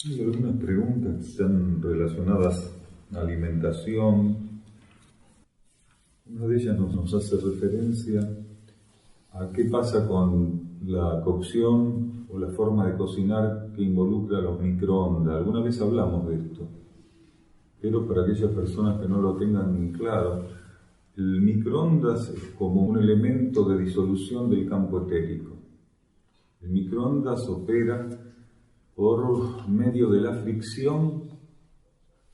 Hay algunas preguntas que están relacionadas a alimentación. Una de ellas nos hace referencia a qué pasa con la cocción o la forma de cocinar que involucra los microondas. Alguna vez hablamos de esto, pero para aquellas personas que no lo tengan muy claro, el microondas es como un elemento de disolución del campo etérico. El microondas opera por medio de la fricción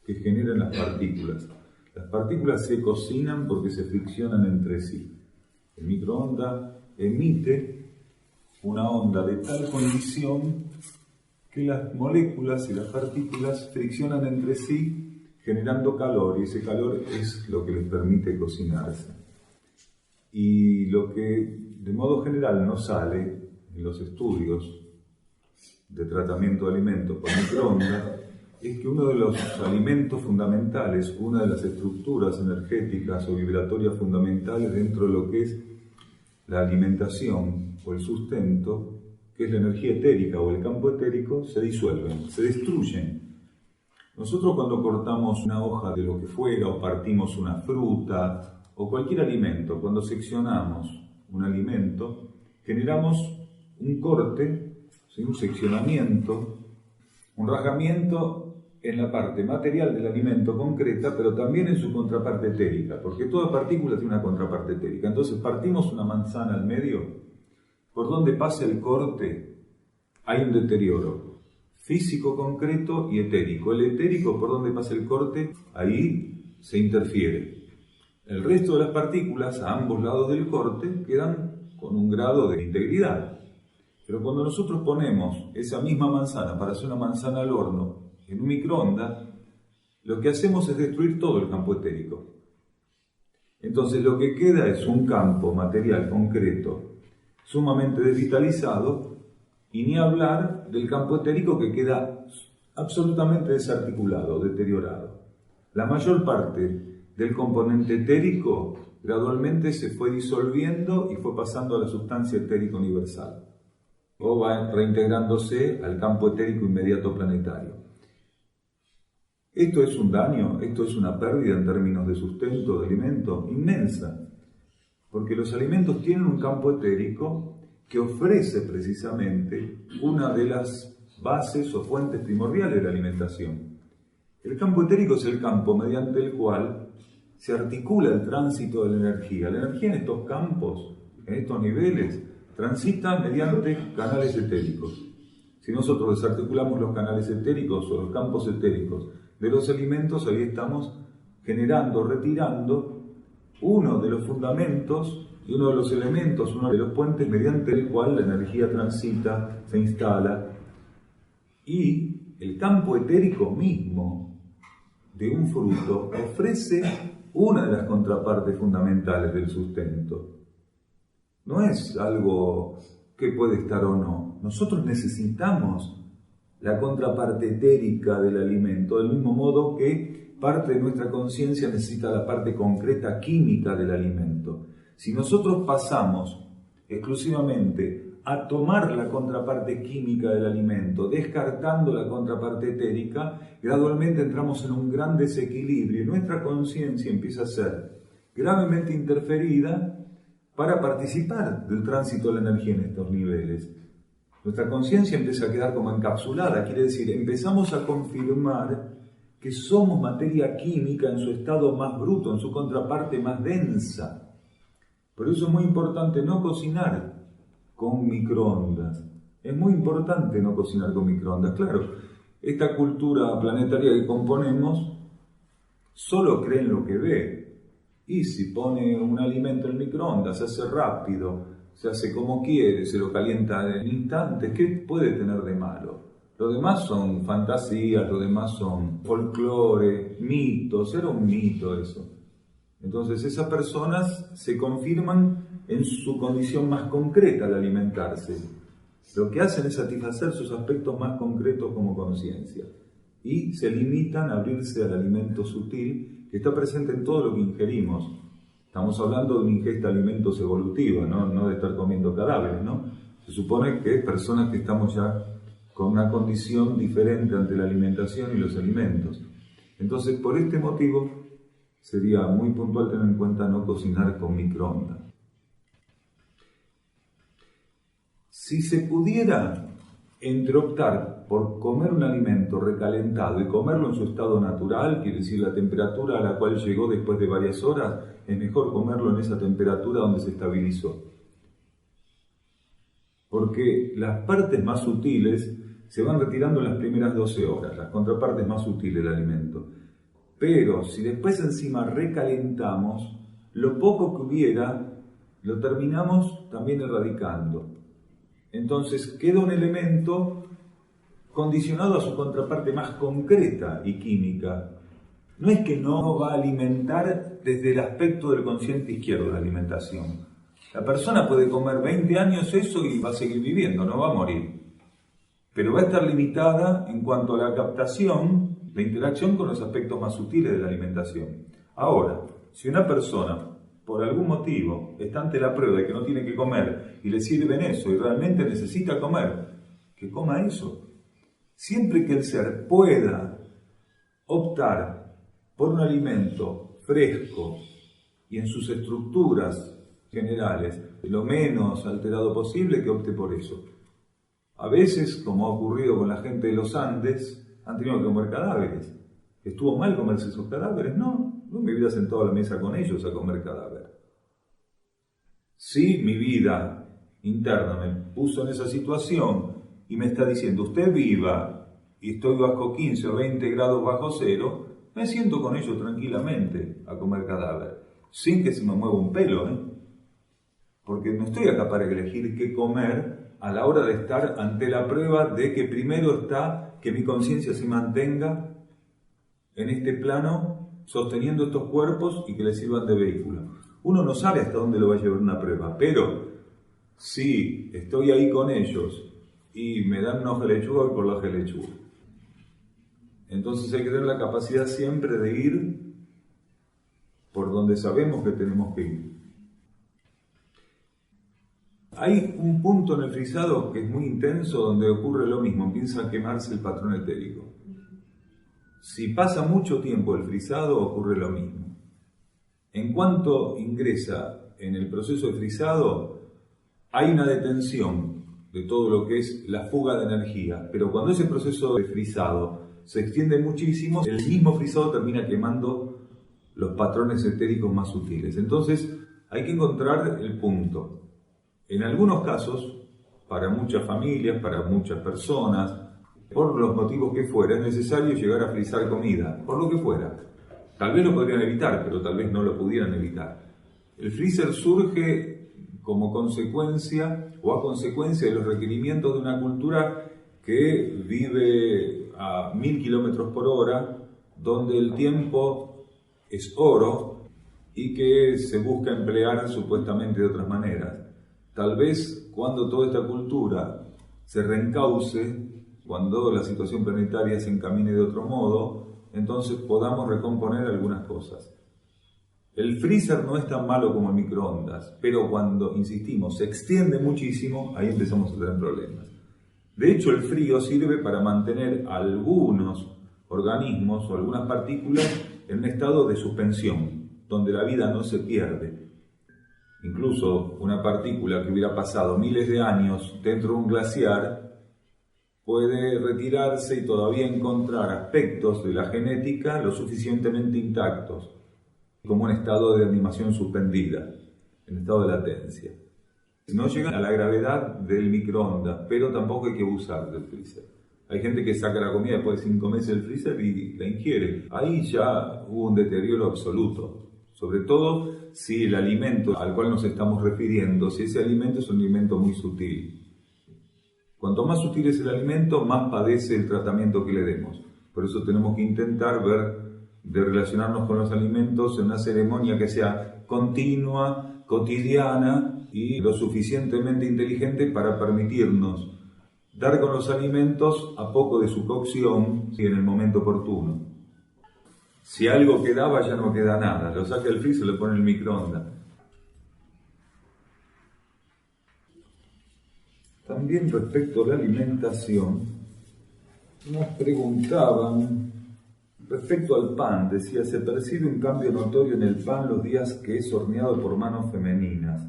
que generan las partículas. Las partículas se cocinan porque se friccionan entre sí. El microondas emite una onda de tal condición que las moléculas y las partículas friccionan entre sí, generando calor, y ese calor es lo que les permite cocinarse. Y lo que de modo general no sale en los estudios de tratamiento de alimentos por microondas es que uno de los alimentos fundamentales, una de las estructuras energéticas o vibratorias fundamentales dentro de lo que es la alimentación o el sustento, que es la energía etérica o el campo etérico, se disuelven, se destruyen. Nosotros cuando cortamos una hoja de lo que fuera o partimos una fruta o cualquier alimento, cuando seccionamos un alimento, generamos un corte, un seccionamiento, un rasgamiento en la parte material del alimento concreta, pero también en su contraparte etérica, porque toda partícula tiene una contraparte etérica. Entonces partimos una manzana al medio, por donde pasa el corte hay un deterioro físico concreto y etérico. El etérico, por donde pasa el corte, ahí se interfiere. El resto de las partículas a ambos lados del corte quedan con un grado de integridad. Pero cuando nosotros ponemos esa misma manzana para hacer una manzana al horno en un microondas, lo que hacemos es destruir todo el campo etérico. Entonces lo que queda es un campo material concreto sumamente desvitalizado, y ni hablar del campo etérico que queda absolutamente desarticulado, deteriorado. La mayor parte del componente etérico gradualmente se fue disolviendo y fue pasando a la sustancia etérica universal, o va reintegrándose al campo etérico inmediato planetario. Esto es un daño, esto es una pérdida en términos de sustento, de alimento, inmensa, porque los alimentos tienen un campo etérico que ofrece precisamente una de las bases o fuentes primordiales de la alimentación. El campo etérico es el campo mediante el cual se articula el tránsito de la energía. La energía en estos campos, en estos niveles, transita mediante canales etéricos. Si nosotros desarticulamos los canales etéricos o los campos etéricos de los alimentos, ahí estamos generando, retirando uno de los fundamentos y uno de los elementos, uno de los puentes mediante el cual la energía transita, se instala. Y el campo etérico mismo de un fruto ofrece una de las contrapartes fundamentales del sustento. No es algo que puede estar o no. Nosotros necesitamos la contraparte etérica del alimento, del mismo modo que parte de nuestra conciencia necesita la parte concreta química del alimento. Si nosotros pasamos exclusivamente a tomar la contraparte química del alimento, descartando la contraparte etérica, gradualmente entramos en un gran desequilibrio y nuestra conciencia empieza a ser gravemente interferida para participar del tránsito de la energía en estos niveles. Nuestra conciencia empieza a quedar como encapsulada, quiere decir, empezamos a confirmar que somos materia química en su estado más bruto, en su contraparte más densa. Por eso es muy importante no cocinar con microondas. Es muy importante no cocinar con microondas. Claro, esta cultura planetaria que componemos solo cree en lo que ve. Y si pone un alimento en el microondas, se hace rápido, se hace como quiere, se lo calienta en instantes, ¿qué puede tener de malo? Lo demás son fantasías, lo demás son folclore, mitos, era un mito eso. Entonces esas personas se confirman en su condición más concreta al alimentarse. Lo que hacen es satisfacer sus aspectos más concretos como conciencia y se limitan a abrirse al alimento sutil que está presente en todo lo que ingerimos. Estamos hablando de una ingesta de alimentos evolutiva, no de estar comiendo cadáveres, ¿no? Se supone que personas que estamos ya con una condición diferente ante la alimentación y los alimentos. Entonces, por este motivo, sería muy puntual tener en cuenta no cocinar con microondas. Si se pudiera entre optar por comer un alimento recalentado y comerlo en su estado natural, quiere decir la temperatura a la cual llegó después de varias horas, es mejor comerlo en esa temperatura donde se estabilizó. Porque las partes más sutiles se van retirando en las primeras 12 horas, las contrapartes más sutiles del alimento. Pero si después encima recalentamos, lo poco que hubiera lo terminamos también erradicando. Entonces queda un elemento condicionado a su contraparte más concreta y química. No es que no va a alimentar desde el aspecto del consciente izquierdo de la alimentación. La persona puede comer 20 años eso y va a seguir viviendo, no va a morir. Pero va a estar limitada en cuanto a la captación, la interacción con los aspectos más sutiles de la alimentación. Ahora, si una persona, por algún motivo, está ante la prueba de que no tiene que comer y le sirven eso y realmente necesita comer, que coma eso. Siempre que el ser pueda optar por un alimento fresco y en sus estructuras generales, lo menos alterado posible, que opte por eso. A veces, como ha ocurrido con la gente de los Andes, han tenido que comer cadáveres. ¿Estuvo mal comerse esos cadáveres? No, no me hubiera sentado a la mesa con ellos a comer cadáver. Si mi vida interna me puso en esa situación y me está diciendo, usted viva y estoy bajo 15 o 20 grados bajo cero, me siento con ellos tranquilamente a comer cadáver, sin que se me mueva un pelo, porque no estoy acá para elegir qué comer a la hora de estar ante la prueba de que primero está que mi conciencia se mantenga en este plano sosteniendo estos cuerpos y que les sirvan de vehículo. Uno no sabe hasta dónde lo va a llevar una prueba, pero si estoy ahí con ellos y me dan una hoja de lechuga, voy por la hoja de lechuga. Entonces hay que tener la capacidad siempre de ir por donde sabemos que tenemos que ir. Hay un punto en el frisado que es muy intenso donde ocurre lo mismo, empieza a quemarse el patrón etérico. Si pasa mucho tiempo el frisado, ocurre lo mismo. En cuanto ingresa en el proceso de frisado, hay una detención de todo lo que es la fuga de energía, pero cuando ese proceso de frisado se extiende muchísimo, el mismo frisado termina quemando los patrones etéricos más sutiles. Entonces hay que encontrar el punto. En algunos casos, para muchas familias, para muchas personas, por los motivos que fuera, es necesario llegar a frizar comida, por lo que fuera. Tal vez lo podrían evitar, pero tal vez no lo pudieran evitar. El freezer surge como consecuencia o a consecuencia de los requerimientos de una cultura que vive a 1000 kilómetros por hora, donde el tiempo es oro y que se busca emplear supuestamente de otras maneras. Tal vez cuando toda esta cultura se reencauce, cuando la situación planetaria se encamine de otro modo, entonces podamos recomponer algunas cosas. El freezer no es tan malo como el microondas, pero cuando, insistimos, se extiende muchísimo, ahí empezamos a tener problemas. De hecho, el frío sirve para mantener algunos organismos o algunas partículas en un estado de suspensión, donde la vida no se pierde. Incluso una partícula que hubiera pasado miles de años dentro de un glaciar puede retirarse y todavía encontrar aspectos de la genética lo suficientemente intactos, como un estado de animación suspendida, en estado de latencia. No llega a la gravedad del microondas, pero tampoco hay que abusar del freezer. Hay gente que saca la comida después de 5 meses del freezer y la ingiere. Ahí ya hubo un deterioro absoluto. Sobre todo si el alimento al cual nos estamos refiriendo, si ese alimento es un alimento muy sutil. Cuanto más sutil es el alimento, más padece el tratamiento que le demos. Por eso tenemos que intentar ver de relacionarnos con los alimentos en una ceremonia que sea continua, cotidiana y lo suficientemente inteligente para permitirnos dar con los alimentos a poco de su cocción y en el momento oportuno. Si algo quedaba, ya no queda nada. Lo saca del freezer y lo pone en el microondas. También respecto a la alimentación, Nos preguntaban respecto al pan, decía, se percibe un cambio notorio en el pan los días que es horneado por manos femeninas,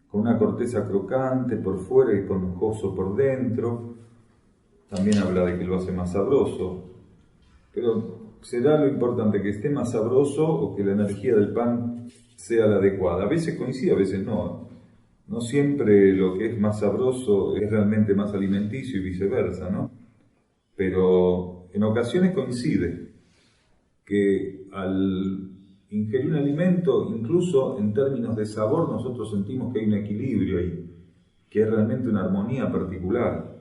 con una corteza crocante por fuera y esponjoso por dentro. También habla de que lo hace más sabroso, pero ¿será lo importante que esté más sabroso o que la energía del pan sea la adecuada? A veces coincide, a veces no. No siempre lo que es más sabroso es realmente más alimenticio y viceversa, ¿no? Pero en ocasiones coincide que al ingerir un alimento, incluso en términos de sabor, nosotros sentimos que hay un equilibrio ahí, que es realmente una armonía particular.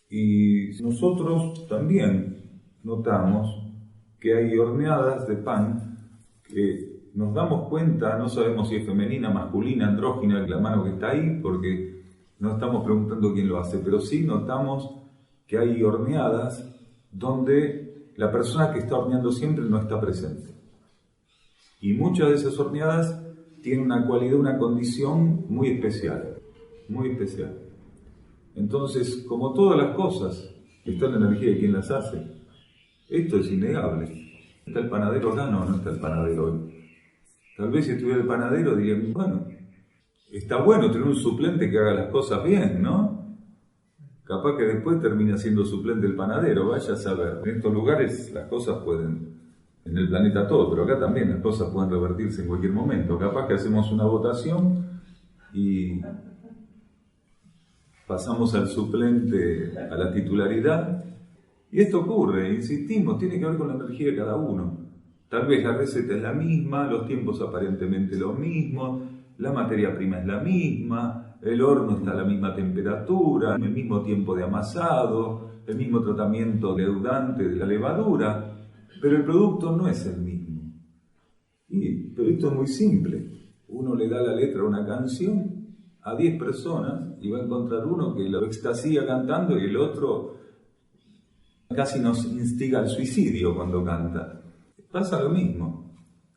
Y nosotros también notamos que hay horneadas de pan que nos damos cuenta, no sabemos si es femenina, masculina, andrógina, la mano que está ahí, porque no estamos preguntando quién lo hace, pero sí notamos que hay horneadas donde la persona que está horneando siempre no está presente. Y muchas de esas horneadas tienen una cualidad, una condición muy especial, muy especial. Entonces, como todas las cosas, está la energía de quien las hace. Esto es innegable. ¿Está el panadero acá? No, no está el panadero hoy. Tal vez si estuviera el panadero dirían, bueno, está bueno tener un suplente que haga las cosas bien, ¿no? Capaz que después termina siendo suplente el panadero, vaya a saber. En estos lugares las cosas pueden, en el planeta todo, pero acá también las cosas pueden revertirse en cualquier momento. Capaz que hacemos una votación y pasamos al suplente a la titularidad. Y esto ocurre, insistimos, tiene que ver con la energía de cada uno. Tal vez la receta es la misma, los tiempos aparentemente los mismos, la materia prima es la misma, el horno está a la misma temperatura, el mismo tiempo de amasado, el mismo tratamiento leudante de la levadura, pero el producto no es el mismo. Pero esto es muy simple. Uno le da la letra a una canción a 10 personas y va a encontrar uno que lo extasía cantando y el otro casi nos instiga al suicidio cuando canta. Pasa lo mismo.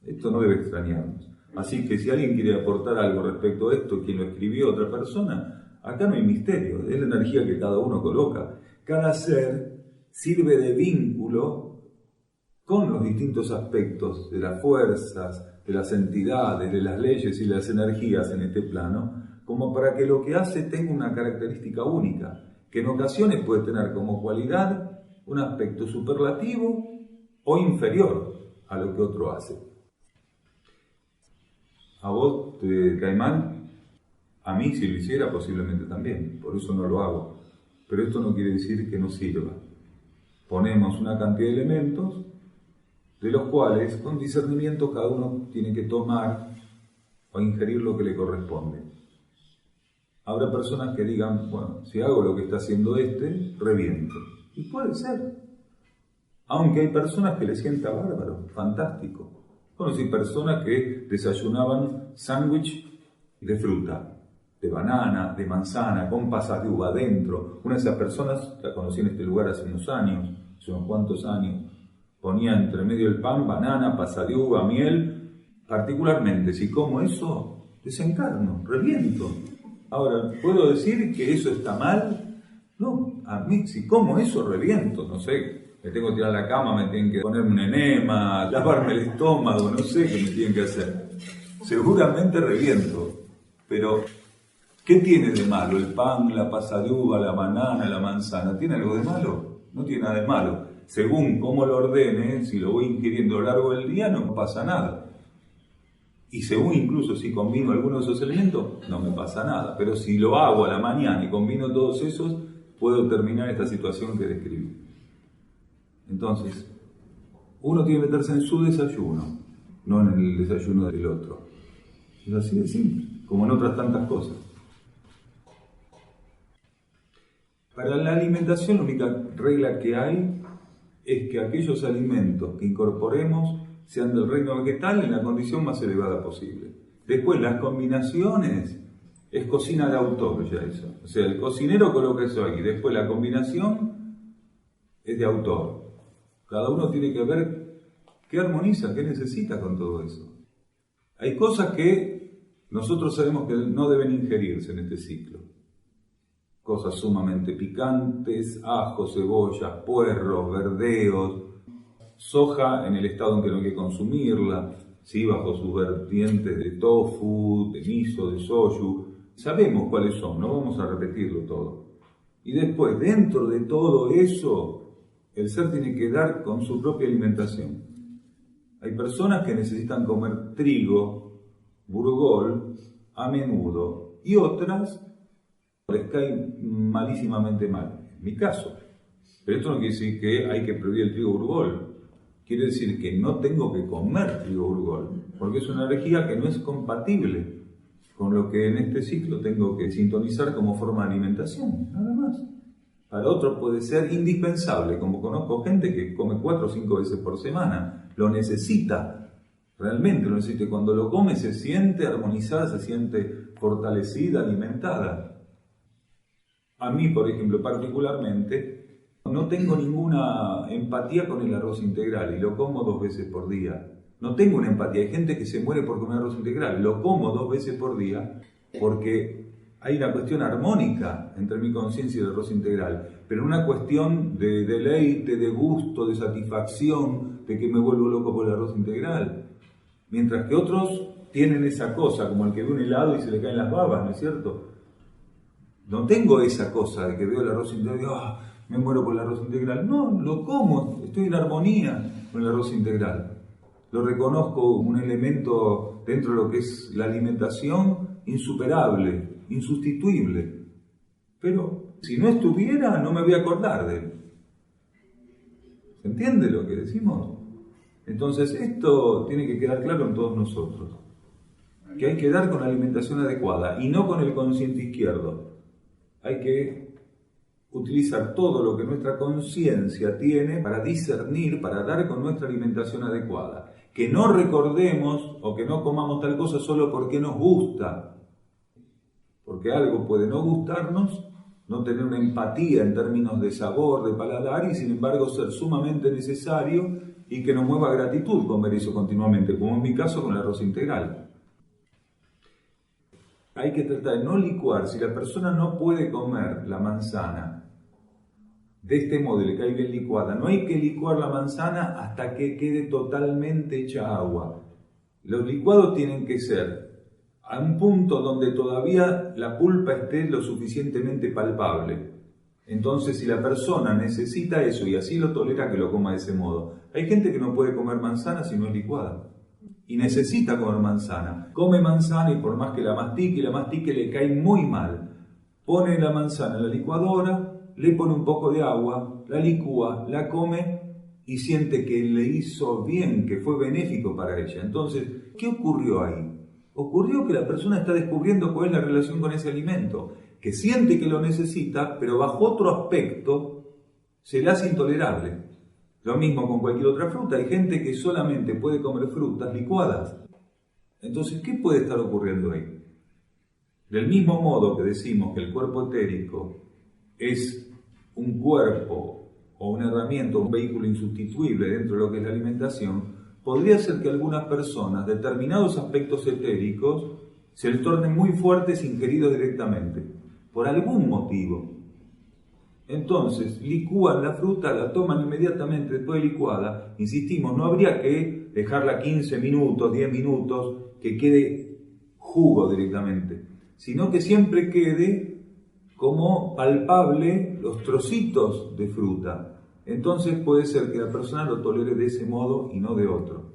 Esto no debe extrañarnos. Así que si alguien quiere aportar algo respecto a esto, quien lo escribió otra persona, acá no hay misterio, es la energía que cada uno coloca. Cada ser sirve de vínculo con los distintos aspectos de las fuerzas, de las entidades, de las leyes y las energías en este plano, como para que lo que hace tenga una característica única, que en ocasiones puede tener como cualidad un aspecto superlativo o inferior a lo que otro hace. ¿A vos te cae mal? A mí, si lo hiciera, posiblemente también. Por eso no lo hago. Pero esto no quiere decir que no sirva. Ponemos una cantidad de elementos de los cuales, con discernimiento, cada uno tiene que tomar o ingerir lo que le corresponde. Habrá personas que digan, bueno, si hago lo que está haciendo reviento. Y puede ser. Aunque hay personas que le sienta bárbaro, fantástico. Conocí personas que desayunaban sándwich de fruta, de banana, de manzana, con pasas de uva adentro. Una de esas personas la conocí en este lugar hace unos años, hace unos cuantos años. Ponía entre medio el pan, banana, pasa de uva, miel. Particularmente, si como eso, desencarno, reviento. Ahora, ¿puedo decir que eso está mal? No, a mí, si como eso, reviento, no sé. Me tengo que tirar a la cama, me tienen que ponerme un enema, lavarme el estómago, no sé qué me tienen que hacer. Seguramente reviento, pero ¿qué tiene de malo el pan, la pasa de uva, la banana, la manzana? ¿Tiene algo de malo? No tiene nada de malo. Según cómo lo ordene, si lo voy ingiriendo a lo largo del día, no pasa nada. Y según incluso si combino algunos de esos elementos, no me pasa nada. Pero si lo hago a la mañana y combino todos esos, puedo terminar esta situación que describí. Entonces, uno tiene que meterse en su desayuno, no en el desayuno del otro. Es así de simple, como en otras tantas cosas. Para la alimentación, la única regla que hay es que aquellos alimentos que incorporemos sean del reino vegetal en la condición más elevada posible. Después, las combinaciones es cocina de autor ya eso. O sea, el cocinero coloca eso ahí. Después, la combinación es de autor. Cada uno tiene que ver qué armoniza, qué necesita con todo eso. Hay cosas que nosotros sabemos que no deben ingerirse en este ciclo. cosas sumamente picantes, ajo, cebollas, puerros, verdeos, soja en el estado en que no hay que consumirla, ¿sí? Bajo sus vertientes de tofu, de miso, de soyu. Sabemos cuáles son, no vamos a repetirlo todo. Y después, dentro de todo eso, el ser tiene que dar con su propia alimentación. Hay personas que necesitan comer trigo, burgol, a menudo, y otras les cae malísimamente mal. En mi caso. Pero esto no quiere decir que hay que prohibir el trigo burgol. Quiere decir que no tengo que comer trigo burgol, porque es una energía que no es compatible con lo que en este ciclo tengo que sintonizar como forma de alimentación, nada más. Para otros puede ser indispensable, como conozco gente que come 4 o 5 veces por semana, lo necesita, realmente lo necesita, y cuando lo come se siente armonizada, se siente fortalecida, alimentada. A mí, por ejemplo, particularmente, no tengo ninguna empatía con el arroz integral y lo como 2 veces por día. No tengo una empatía. Hay gente que se muere por comer arroz integral. Lo como 2 veces por día porque hay una cuestión armónica entre mi conciencia y el arroz integral, pero una cuestión de deleite, de gusto, de satisfacción, de que me vuelvo loco por el arroz integral. Mientras que otros tienen esa cosa, como el que ve un helado y se le caen las babas, ¿no es cierto? No tengo esa cosa de que veo el arroz integral y digo, me muero por el arroz integral. No, lo como, estoy en armonía con el arroz integral. Lo reconozco un elemento dentro de lo que es la alimentación insuperable, insustituible. Pero si no estuviera, no me voy a acordar de él. ¿Se entiende lo que decimos? Entonces, esto tiene que quedar claro en todos nosotros. Que hay que dar con la alimentación adecuada y no con el consciente izquierdo. Hay que utilizar todo lo que nuestra conciencia tiene para discernir, para dar con nuestra alimentación adecuada. Que no recordemos o que no comamos tal cosa solo porque nos gusta. Porque algo puede no gustarnos, no tener una empatía en términos de sabor, de paladar, y sin embargo ser sumamente necesario y que nos mueva gratitud comer eso continuamente, como en mi caso con el arroz integral. Hay que tratar de no licuar. Si la persona no puede comer la manzana de este modo, le cae bien licuada, no hay que licuar la manzana hasta que quede totalmente hecha agua. Los licuados tienen que ser a un punto donde todavía la pulpa esté lo suficientemente palpable. Entonces, si la persona necesita eso y así lo tolera, que lo coma de ese modo. Hay gente que no puede comer manzana si no es licuada. Y necesita comer manzana. Come manzana y por más que la mastique le cae muy mal. Pone la manzana en la licuadora, le pone un poco de agua, la licúa, la come y siente que le hizo bien, que fue benéfico para ella. Entonces, ¿qué ocurrió ahí? Ocurrió que la persona está descubriendo cuál es la relación con ese alimento, que siente que lo necesita, pero bajo otro aspecto se le hace intolerable. Lo mismo con cualquier otra fruta. Hay gente que solamente puede comer frutas licuadas. Entonces, ¿qué puede estar ocurriendo ahí? Del mismo modo que decimos que el cuerpo etérico es un cuerpo o una herramienta, un vehículo insustituible dentro de lo que es la alimentación, podría ser que algunas personas, determinados aspectos etéricos, se les tornen muy fuertes ingeridos directamente, por algún motivo. Entonces, licúan la fruta, la toman inmediatamente después de licuada. Insistimos, no habría que dejarla 15 minutos, 10 minutos, que quede jugo directamente, sino que siempre quede como palpable los trocitos de fruta. Entonces puede ser que la persona lo tolere de ese modo y no de otro.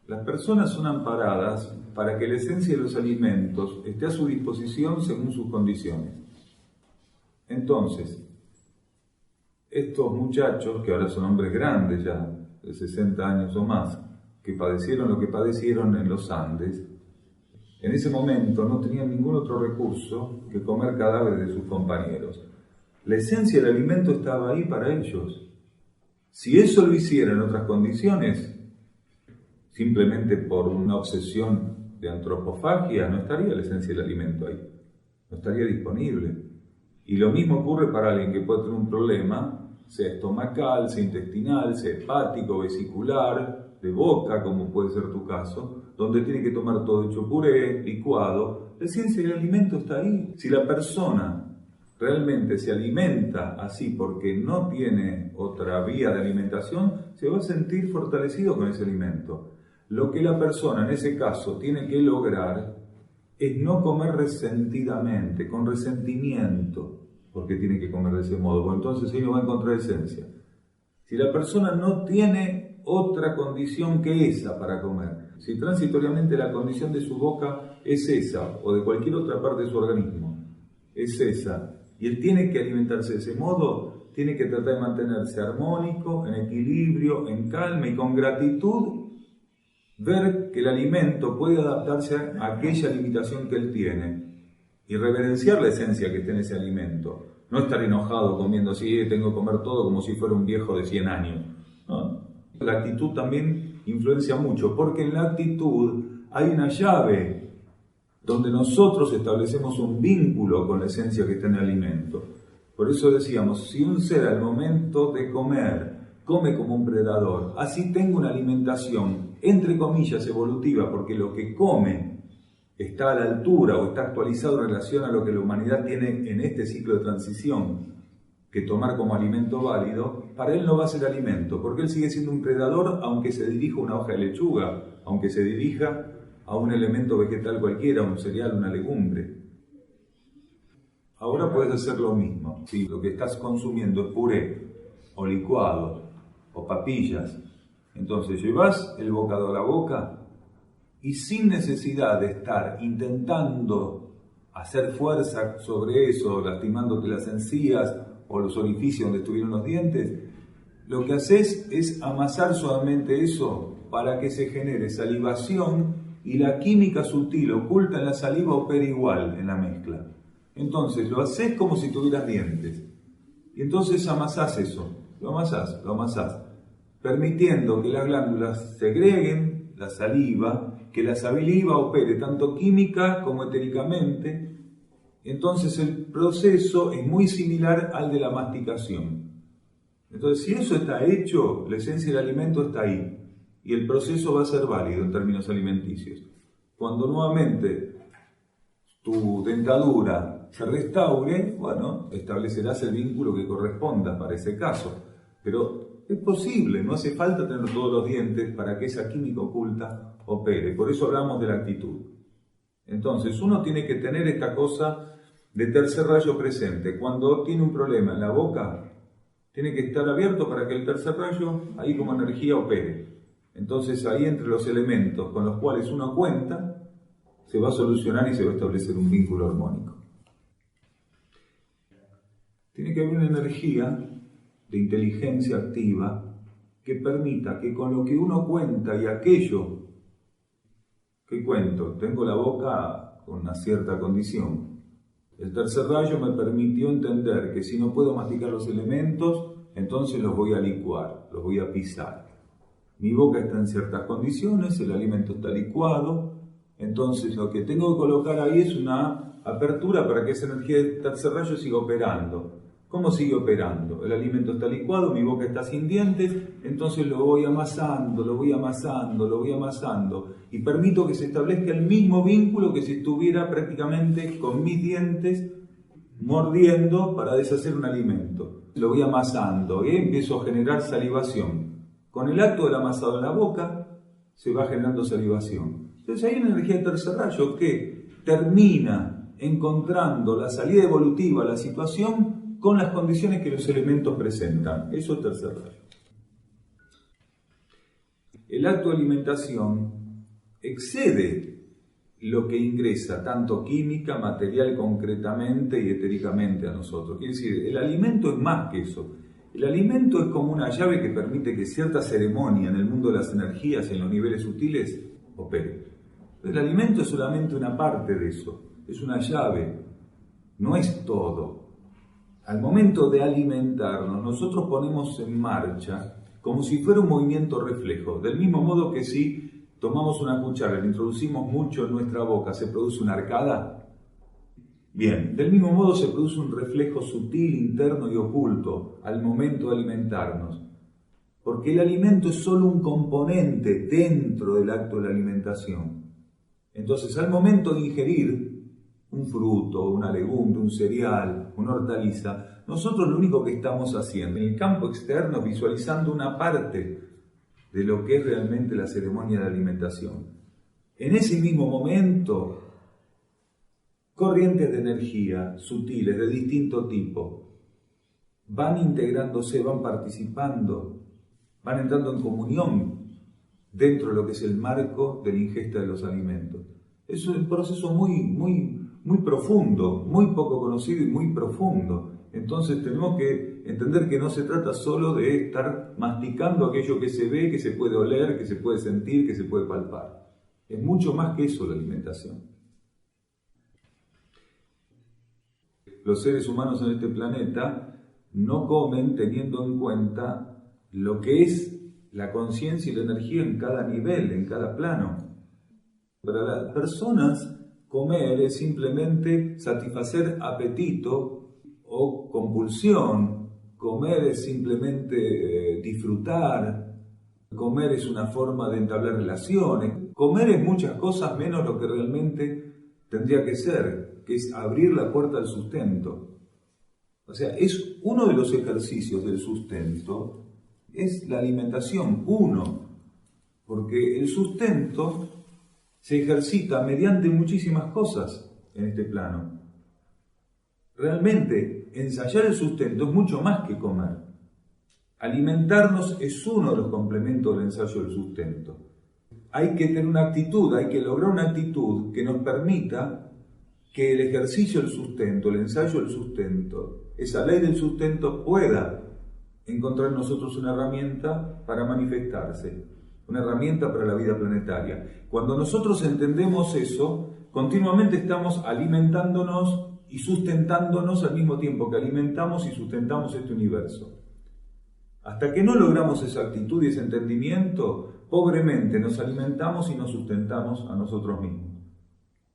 Las personas son amparadas para que la esencia de los alimentos esté a su disposición según sus condiciones. Entonces, estos muchachos, que ahora son hombres grandes ya, de 60 años o más, que padecieron lo que padecieron en los Andes, en ese momento no tenían ningún otro recurso que comer cadáveres de sus compañeros. La esencia del alimento estaba ahí para ellos. Si eso lo hiciera en otras condiciones, simplemente por una obsesión de antropofagia, no estaría la esencia del alimento ahí, no estaría disponible. Y lo mismo ocurre para alguien que puede tener un problema, sea estomacal, sea intestinal, sea hepático, vesicular, de boca, como puede ser tu caso, donde tiene que tomar todo hecho puré, licuado. La ciencia del alimento está ahí. Si la persona realmente se alimenta así porque no tiene otra vía de alimentación, se va a sentir fortalecido con ese alimento. Lo que la persona en ese caso tiene que lograr es no comer resentidamente, con resentimiento, porque tiene que comer de ese modo, porque entonces ahí no va a encontrar esencia. Si la persona no tiene otra condición que esa para comer, si transitoriamente la condición de su boca es esa, o de cualquier otra parte de su organismo, es esa, y él tiene que alimentarse de ese modo, tiene que tratar de mantenerse armónico, en equilibrio, en calma y con gratitud, ver que el alimento puede adaptarse a aquella limitación que él tiene y reverenciar la esencia que está en ese alimento. No estar enojado comiendo así, tengo que comer todo como si fuera un viejo de 100 años. ¿No? La actitud también influencia mucho, porque en la actitud hay una llave donde nosotros establecemos un vínculo con la esencia que está en el alimento. Por eso decíamos, si un ser al momento de comer come como un predador, así tengo una alimentación, entre comillas, evolutiva, porque lo que come está a la altura o está actualizado en relación a lo que la humanidad tiene en este ciclo de transición que tomar como alimento válido, para él no va a ser alimento, porque él sigue siendo un predador aunque se dirija a una hoja de lechuga, aunque se dirija a un elemento vegetal cualquiera, un cereal, una legumbre. Ahora puedes hacer lo mismo. Si lo que estás consumiendo es puré, o licuado, o papillas, entonces llevas el bocado a la boca y sin necesidad de estar intentando hacer fuerza sobre eso, lastimándote las encías o los orificios donde estuvieron los dientes, lo que haces es amasar suavemente eso para que se genere salivación y la química sutil oculta en la saliva opera igual en la mezcla. Entonces lo haces como si tuvieras dientes. Y entonces amasás eso, lo amasás, permitiendo que las glándulas segreguen la saliva, que la saliva opere tanto química como etéricamente. Entonces el proceso es muy similar al de la masticación. Entonces si eso está hecho, la esencia del alimento está ahí. Y el proceso va a ser válido en términos alimenticios. Cuando nuevamente tu dentadura se restaure, bueno, establecerás el vínculo que corresponda para ese caso. Pero es posible, no hace falta tener todos los dientes para que esa química oculta opere. Por eso hablamos de la actitud. Entonces uno tiene que tener esta cosa de tercer rayo presente. Cuando tiene un problema en la boca, tiene que estar abierto para que el tercer rayo, ahí como energía, opere. Entonces ahí entre los elementos con los cuales uno cuenta, se va a solucionar y se va a establecer un vínculo armónico. Tiene que haber una energía de inteligencia activa que permita que con lo que uno cuenta y aquello que cuento, tengo la boca con una cierta condición. El tercer rayo me permitió entender que si no puedo masticar los elementos, entonces los voy a licuar, los voy a pisar. Mi boca está en ciertas condiciones, el alimento está licuado, entonces lo que tengo que colocar ahí es una apertura para que esa energía del tercer rayo siga operando. ¿Cómo sigue operando? El alimento está licuado, mi boca está sin dientes, entonces lo voy amasando, y permito que se establezca el mismo vínculo que si estuviera prácticamente con mis dientes mordiendo para deshacer un alimento. Lo voy amasando y empiezo a generar salivación. Con el acto del amasado en la boca se va generando salivación. Entonces hay una energía de tercer rayo que termina encontrando la salida evolutiva a la situación con las condiciones que los elementos presentan. Eso es tercer rayo. El acto de alimentación excede lo que ingresa, tanto química, material concretamente y etéricamente a nosotros. Quiere decir, el alimento es más que eso. El alimento es como una llave que permite que cierta ceremonia en el mundo de las energías, en los niveles sutiles, opere. El alimento es solamente una parte de eso, es una llave, no es todo. Al momento de alimentarnos, nosotros ponemos en marcha como si fuera un movimiento reflejo, del mismo modo que si tomamos una cuchara y la introducimos mucho en nuestra boca, ¿se produce una arcada? Bien, del mismo modo se produce un reflejo sutil, interno y oculto al momento de alimentarnos. porque el alimento es solo un componente dentro del acto de la alimentación. Entonces, al momento de ingerir un fruto, una legumbre, un cereal, una hortaliza, nosotros lo único que estamos haciendo en el campo externo, visualizando una parte de lo que es realmente la ceremonia de alimentación. En ese mismo momento, corrientes de energía sutiles de distinto tipo van integrándose, van participando, van entrando en comunión dentro de lo que es el marco de la ingesta de los alimentos. Es un proceso muy profundo, muy poco conocido y muy profundo. Entonces tenemos que entender que no se trata solo de estar masticando aquello que se ve, que se puede oler, que se puede sentir, que se puede palpar. Es mucho más que eso la alimentación. Los seres humanos en este planeta no comen teniendo en cuenta lo que es la conciencia y la energía en cada nivel, en cada plano. Para las personas, comer es simplemente satisfacer apetito o compulsión. Comer es simplemente disfrutar. Comer es una forma de entablar relaciones. Comer es muchas cosas menos lo que realmente tendría que ser, que es abrir la puerta al sustento. O sea, es uno de los ejercicios del sustento, es la alimentación, porque el sustento se ejercita mediante muchísimas cosas en este plano. Realmente, ensayar el sustento es mucho más que comer. Alimentarnos es uno de los complementos del ensayo del sustento. Hay que tener una actitud, hay que lograr una actitud que nos permita que el ejercicio del sustento, el ensayo del sustento, esa ley del sustento pueda encontrar en nosotros una herramienta para manifestarse, una herramienta para la vida planetaria. Cuando nosotros entendemos eso, continuamente estamos alimentándonos y sustentándonos al mismo tiempo que alimentamos y sustentamos este universo. Hasta que no logramos esa actitud y ese entendimiento, pobremente nos alimentamos y nos sustentamos a nosotros mismos.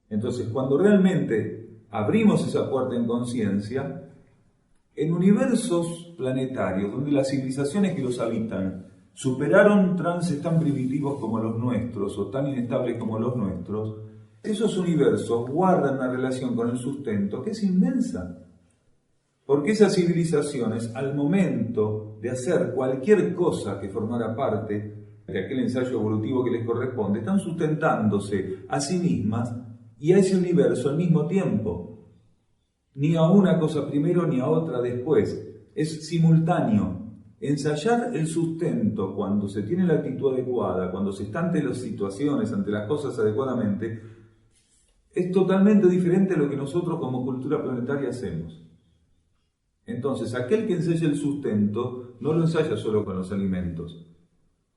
Entonces, cuando realmente abrimos esa puerta en conciencia, en universos planetarios donde las civilizaciones que los habitan superaron trances tan primitivos como los nuestros o tan inestables como los nuestros, esos universos guardan una relación con el sustento que es inmensa. Porque esas civilizaciones, al momento de hacer cualquier cosa que formara parte de aquel ensayo evolutivo que les corresponde, están sustentándose a sí mismas y a ese universo al mismo tiempo. Ni a una cosa primero ni a otra después. Es simultáneo. Ensayar el sustento cuando se tiene la actitud adecuada, cuando se está ante las situaciones, ante las cosas adecuadamente, es totalmente diferente a lo que nosotros como cultura planetaria hacemos. Entonces, aquel que ensaya el sustento no lo ensaya solo con los alimentos.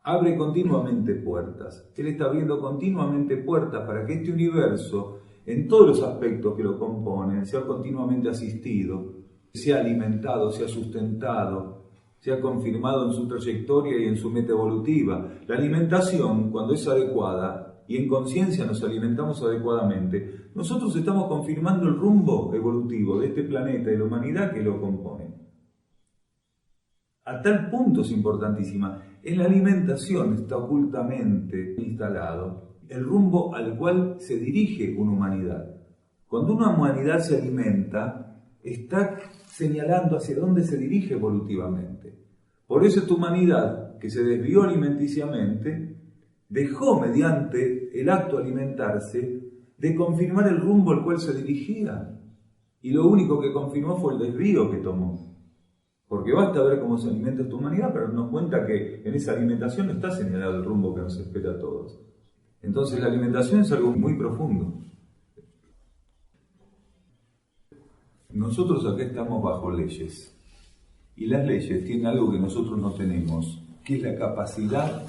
Abre continuamente puertas. Él está abriendo continuamente puertas para que este universo, en todos los aspectos que lo componen, sea continuamente asistido, sea alimentado, sea sustentado, sea confirmado en su trayectoria y en su meta evolutiva. La alimentación, cuando es adecuada y en conciencia nos alimentamos adecuadamente, nosotros estamos confirmando el rumbo evolutivo de este planeta y la humanidad que lo compone. A tal punto es importantísima. En la alimentación está ocultamente instalado el rumbo al cual se dirige una humanidad. Cuando una humanidad se alimenta, está señalando hacia dónde se dirige evolutivamente. Por eso esta humanidad, que se desvió alimenticiamente, dejó mediante el acto de alimentarse de confirmar el rumbo al cual se dirigía. Y lo único que confirmó fue el desvío que tomó. Porque basta ver cómo se alimenta esta humanidad para darnos cuenta que en esa alimentación no está señalado el rumbo que nos espera a todos. Entonces la alimentación es algo muy profundo. Nosotros acá estamos bajo leyes. Y las leyes tienen algo que nosotros no tenemos, que es la capacidad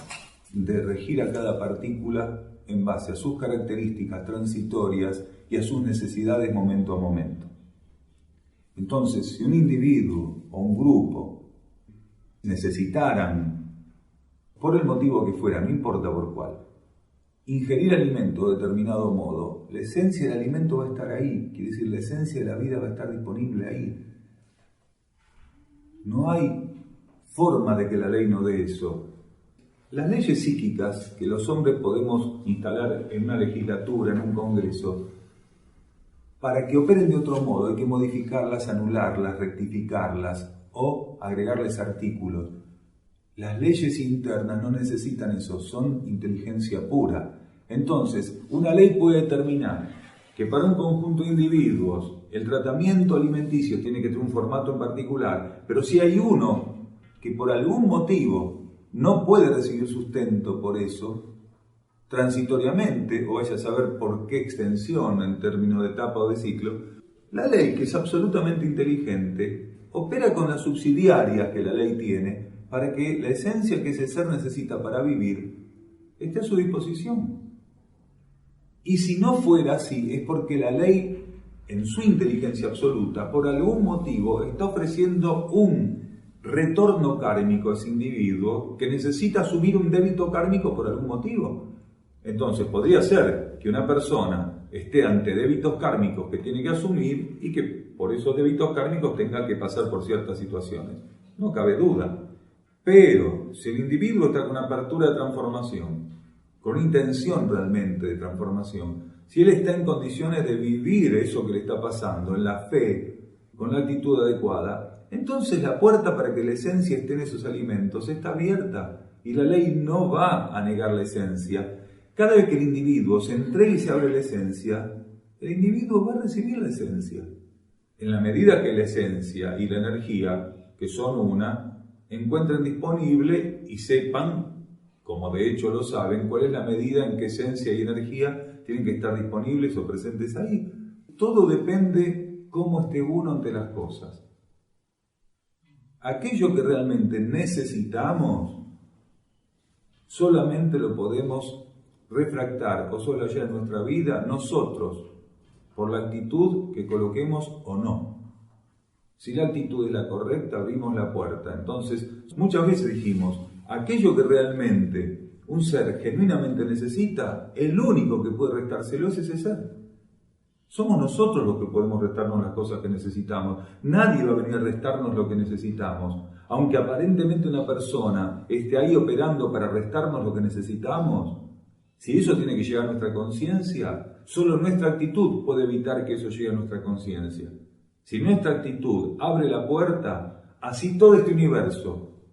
de regir a cada partícula en base a sus características transitorias y a sus necesidades momento a momento. Entonces, si un individuo o un grupo necesitaran, por el motivo que fuera, no importa por cuál, ingerir alimento de determinado modo, la esencia del alimento va a estar ahí, quiere decir, la esencia de la vida va a estar disponible ahí. No hay forma de que la ley no dé eso. Las leyes psíquicas que los hombres podemos instalar en una legislatura, en un congreso, para que operen de otro modo hay que modificarlas, anularlas, rectificarlas o agregarles artículos. Las leyes internas no necesitan eso, son inteligencia pura. Entonces, una ley puede determinar que para un conjunto de individuos el tratamiento alimenticio tiene que tener un formato en particular, pero si hay uno que por algún motivo no puede recibir sustento por eso, transitoriamente, o vaya a saber por qué extensión en términos de etapa o de ciclo, la ley, que es absolutamente inteligente, opera con las subsidiarias que la ley tiene para que la esencia que ese ser necesita para vivir esté a su disposición. Y si no fuera así, es porque la ley, en su inteligencia absoluta, por algún motivo, está ofreciendo un retorno kármico a ese individuo que necesita asumir un débito kármico por algún motivo. Entonces, podría ser que una persona esté ante débitos kármicos que tiene que asumir y que por esos débitos kármicos tenga que pasar por ciertas situaciones. No cabe duda. Pero, si el individuo está con una apertura de transformación, con intención realmente de transformación, si él está en condiciones de vivir eso que le está pasando, en la fe, con la actitud adecuada, entonces la puerta para que la esencia esté en esos alimentos está abierta y la ley no va a negar la esencia. Cada vez que el individuo se entrega y se abre la esencia, el individuo va a recibir la esencia. En la medida que la esencia y la energía, que son una, encuentren disponible y sepan, como de hecho lo saben, cuál es la medida en que esencia y energía tienen que estar disponibles o presentes ahí. Todo depende cómo esté uno ante las cosas. Aquello que realmente necesitamos, solamente lo podemos refractar o solo hallar en nuestra vida nosotros, por la actitud que coloquemos o no. Si la actitud es la correcta, abrimos la puerta. Entonces, muchas veces dijimos, aquello que realmente un ser genuinamente necesita, el único que puede restárselo es ese ser. Somos nosotros los que podemos restarnos las cosas que necesitamos. Nadie va a venir a restarnos lo que necesitamos. Aunque aparentemente una persona esté ahí operando para restarnos lo que necesitamos, si eso tiene que llegar a nuestra conciencia, solo nuestra actitud puede evitar que eso llegue a nuestra conciencia. Si nuestra actitud abre la puerta, así todo este universo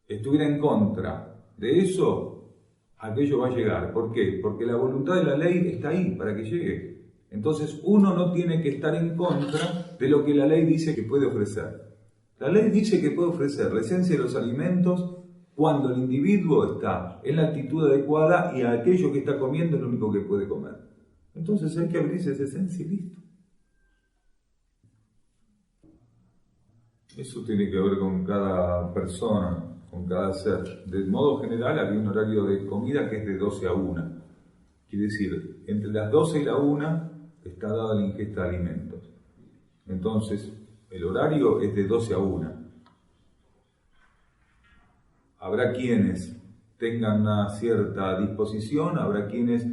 estuviera en contra de eso, aquello va a llegar. ¿Por qué? Porque la voluntad de la ley está ahí para que llegue. Entonces uno no tiene que estar en contra de lo que la ley dice que puede ofrecer. La ley dice que puede ofrecer la esencia de los alimentos cuando el individuo está en la actitud adecuada y aquello que está comiendo es lo único que puede comer. Entonces hay que abrirse esa esencia y listo. Eso tiene que ver con cada persona, con cada ser. De modo general había un horario de comida que es de 12 a 1. Quiere decir, entre las 12 y la 1 está dada la ingesta de alimentos. Entonces, el horario es de 12 a 1. Habrá quienes tengan una cierta disposición, habrá quienes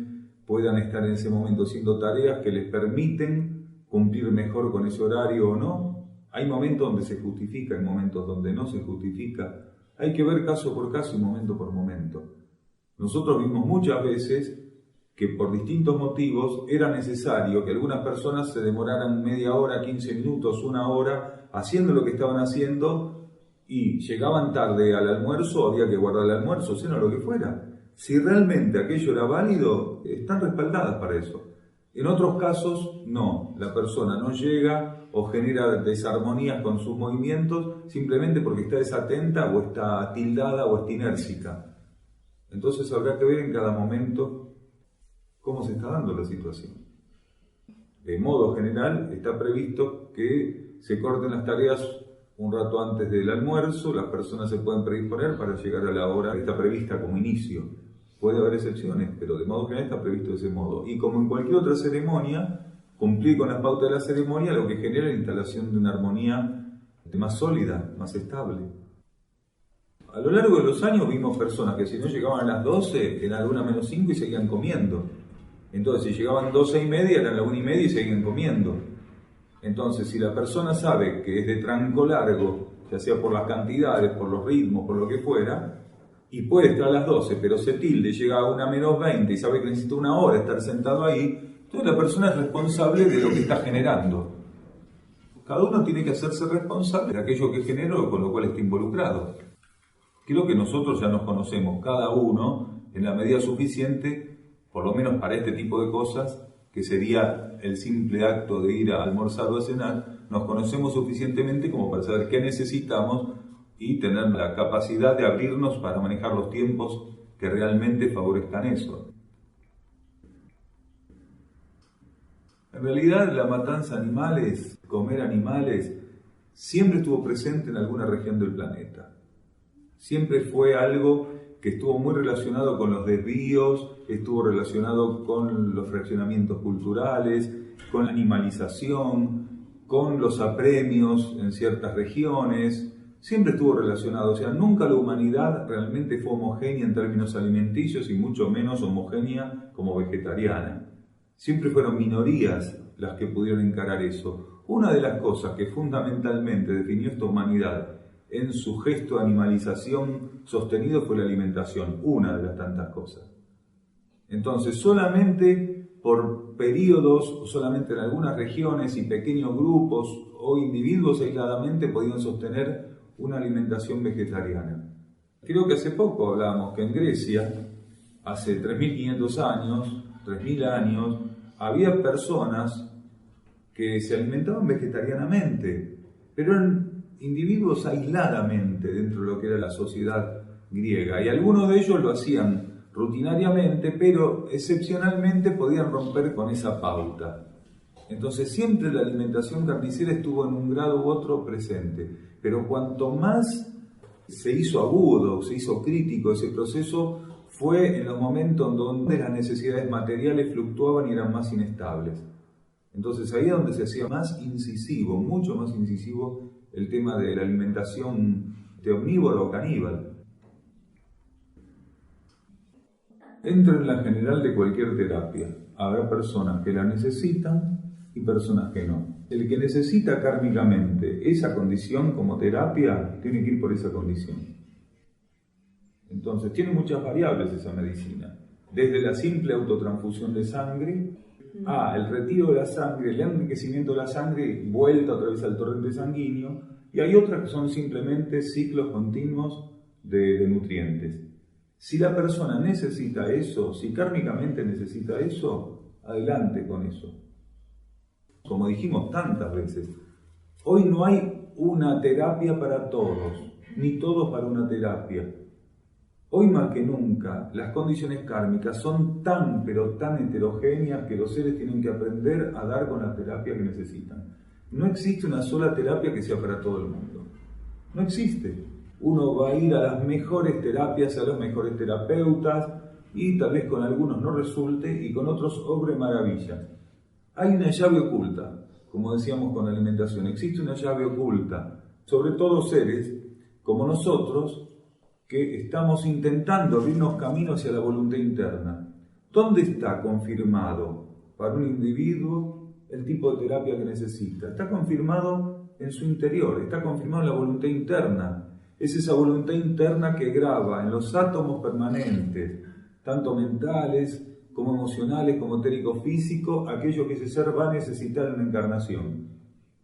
puedan estar en ese momento haciendo tareas que les permiten cumplir mejor con ese horario o no. Hay momentos donde se justifica, hay momentos donde no se justifica. Hay que ver caso por caso y momento por momento. Nosotros vimos muchas veces que por distintos motivos era necesario que algunas personas se demoraran media hora, 15 minutos, una hora haciendo lo que estaban haciendo y llegaban tarde al almuerzo, había que guardar el almuerzo, sea lo que fuera. Si realmente aquello era válido, están respaldadas para eso. En otros casos, no. La persona no llega o genera desarmonías con sus movimientos simplemente porque está desatenta o está tildada o está inércica. Entonces habrá que ver en cada momento cómo se está dando la situación. De modo general, está previsto que se corten las tareas un rato antes del almuerzo, las personas se pueden predisponer para llegar a la hora que está prevista como inicio. Puede haber excepciones, pero de modo general está previsto de ese modo. Y como en cualquier otra ceremonia, cumplir con las pautas de la ceremonia lo que genera la instalación de una armonía más sólida, más estable. A lo largo de los años vimos personas que si no llegaban a las 12, eran la 1:05 y seguían comiendo. Entonces, si llegaban 12:30, eran la 1:30 y seguían comiendo. Entonces, si la persona sabe que es de tranco largo ya sea por las cantidades, por los ritmos, por lo que fuera, y puede estar a las 12, pero se tilde, llega a 1 menos 20 y sabe que necesita 1 hora estar sentado ahí, entonces la persona es responsable de lo que está generando. Cada uno tiene que hacerse responsable de aquello que generó, con lo cual está involucrado. Creo que nosotros ya nos conocemos, cada uno, en la medida suficiente, por lo menos para este tipo de cosas, que sería el simple acto de ir a almorzar o a cenar, nos conocemos suficientemente como para saber qué necesitamos y tener la capacidad de abrirnos para manejar los tiempos que realmente favorezcan eso. En realidad, la matanza de animales, comer animales, siempre estuvo presente en alguna región del planeta. Siempre fue algo que estuvo muy relacionado con los desvíos, estuvo relacionado con los fraccionamientos culturales, con la animalización, con los apremios en ciertas regiones. Siempre estuvo relacionado, o sea, nunca la humanidad realmente fue homogénea en términos alimenticios y mucho menos homogénea como vegetariana. Siempre fueron minorías las que pudieron encarar eso. Una de las cosas que fundamentalmente definió esta humanidad en su gesto de animalización sostenido fue la alimentación, una de las tantas cosas. Entonces, solamente por periodos, o solamente en algunas regiones y pequeños grupos o individuos aisladamente podían sostener una alimentación vegetariana. Creo que hace poco hablábamos que en Grecia, hace 3.500 años, 3.000 años, había personas que se alimentaban vegetarianamente, pero eran individuos aisladamente dentro de lo que era la sociedad griega, y algunos de ellos lo hacían rutinariamente, pero excepcionalmente podían romper con esa pauta. Entonces siempre la alimentación carnicera estuvo en un grado u otro presente, pero cuanto más se hizo agudo, se hizo crítico ese proceso, fue en los momentos donde las necesidades materiales fluctuaban y eran más inestables. Entonces ahí es donde se hacía más incisivo, mucho más incisivo, el tema de la alimentación omnívora o caníbal. Entra en la general de cualquier terapia. Habrá personas que la necesitan y personas que no. El que necesita kármicamente esa condición como terapia, tiene que ir por esa condición. Entonces, tiene muchas variables esa medicina. Desde la simple autotransfusión de sangre, el retiro de la sangre, el enriquecimiento de la sangre, vuelta otra vez al torrente sanguíneo, y hay otras que son simplemente ciclos continuos de nutrientes. Si la persona necesita eso, si kármicamente necesita eso, adelante con eso. Como dijimos tantas veces, hoy no hay una terapia para todos, ni todos para una terapia. Hoy más que nunca, las condiciones kármicas son tan, pero tan heterogéneas que los seres tienen que aprender a dar con la terapia que necesitan. No existe una sola terapia que sea para todo el mundo. No existe. Uno va a ir a las mejores terapias, a los mejores terapeutas, y tal vez con algunos no resulte y con otros obre maravillas. Hay una llave oculta, como decíamos con la alimentación, existe una llave oculta, sobre todo seres como nosotros, que estamos intentando abrirnos caminos hacia la voluntad interna. ¿Dónde está confirmado para un individuo el tipo de terapia que necesita? Está confirmado en su interior, está confirmado en la voluntad interna. Es esa voluntad interna que graba en los átomos permanentes, tanto mentales como emocionales, como etérico-físico, aquello que ese ser va a necesitar en una encarnación.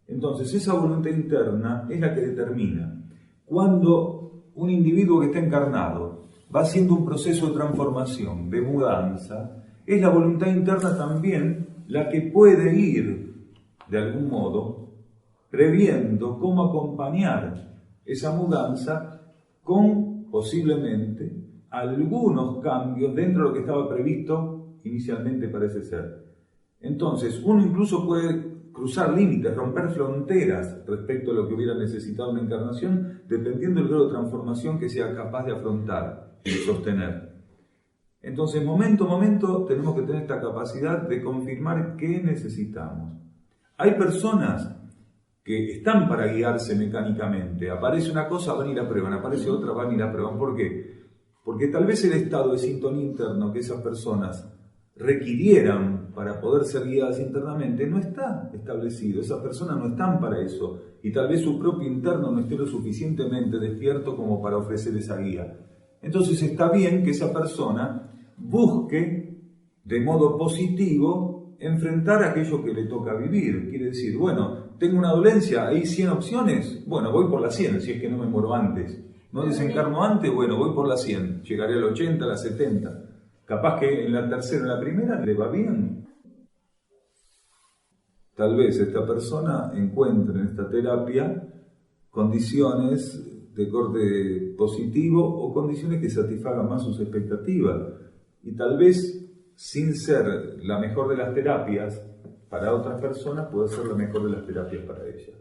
Entonces, esa voluntad interna es la que determina. Cuando un individuo que está encarnado va haciendo un proceso de transformación, de mudanza, es la voluntad interna también la que puede ir, de algún modo, previendo cómo acompañar esa mudanza con, posiblemente, algunos cambios dentro de lo que estaba previsto inicialmente para ese ser. Entonces, uno incluso puede cruzar límites, romper fronteras respecto a lo que hubiera necesitado una encarnación, dependiendo del grado de transformación que sea capaz de afrontar y de sostener. Entonces, momento a momento, tenemos que tener esta capacidad de confirmar qué necesitamos. Hay personas que están para guiarse mecánicamente. Aparece una cosa, van a ir a prueba, aparece otra, van a ir a prueba. ¿Por qué? Porque tal vez el estado de sintonía interno que esas personas requirieran para poder ser guiadas internamente no está establecido. Esas personas no están para eso. Y tal vez su propio interno no esté lo suficientemente despierto como para ofrecer esa guía. Entonces está bien que esa persona busque de modo positivo enfrentar aquello que le toca vivir. Quiere decir, bueno, tengo una dolencia, hay 100 opciones, bueno, voy por las 100 si es que no me muero antes. No desencarno antes, bueno, voy por las 100, llegaré al 80, a las 70. Capaz que en la tercera, en la primera, le va bien. Tal vez esta persona encuentre en esta terapia condiciones de corte positivo o condiciones que satisfagan más sus expectativas. Y tal vez, sin ser la mejor de las terapias para otras personas, puede ser la mejor de las terapias para ellas.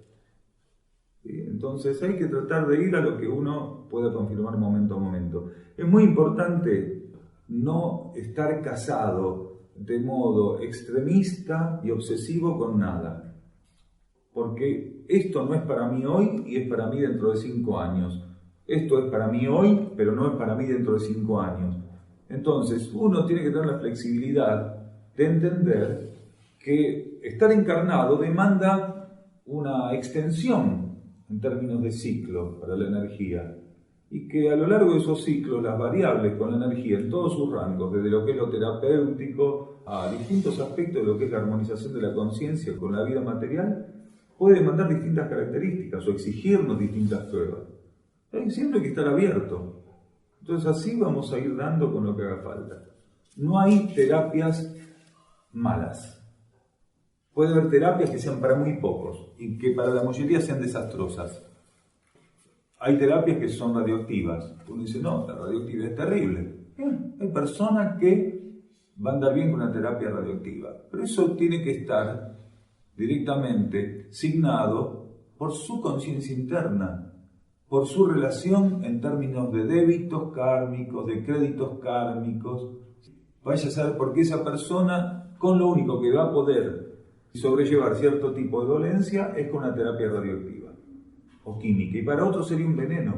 Entonces hay que tratar de ir a lo que uno pueda confirmar momento a momento. Es muy importante no estar casado de modo extremista y obsesivo con nada. Porque esto no es para mí hoy y es para mí dentro de 5 años. Esto es para mí hoy, pero no es para mí dentro de 5 años. Entonces uno tiene que tener la flexibilidad de entender que estar encarnado demanda una extensión en términos de ciclo para la energía. Y que a lo largo de esos ciclos, las variables con la energía en todos sus rangos, desde lo que es lo terapéutico a distintos aspectos de lo que es la armonización de la conciencia con la vida material, puede demandar distintas características o exigirnos distintas pruebas. Siempre hay que estar abierto. Entonces así vamos a ir dando con lo que haga falta. No hay terapias malas. Puede haber terapias que sean para muy pocos y que para la mayoría sean desastrosas. Hay terapias que son radioactivas. Uno dice, no, la radioactividad es terrible. Bien, hay personas que van a andar bien con una terapia radioactiva. Pero eso tiene que estar directamente signado por su conciencia interna, por su relación en términos de débitos kármicos, de créditos kármicos. Vaya a saber por qué esa persona, con lo único que va a poder sobrellevar cierto tipo de dolencia, es con una terapia radioactiva o química, y para otros sería un veneno.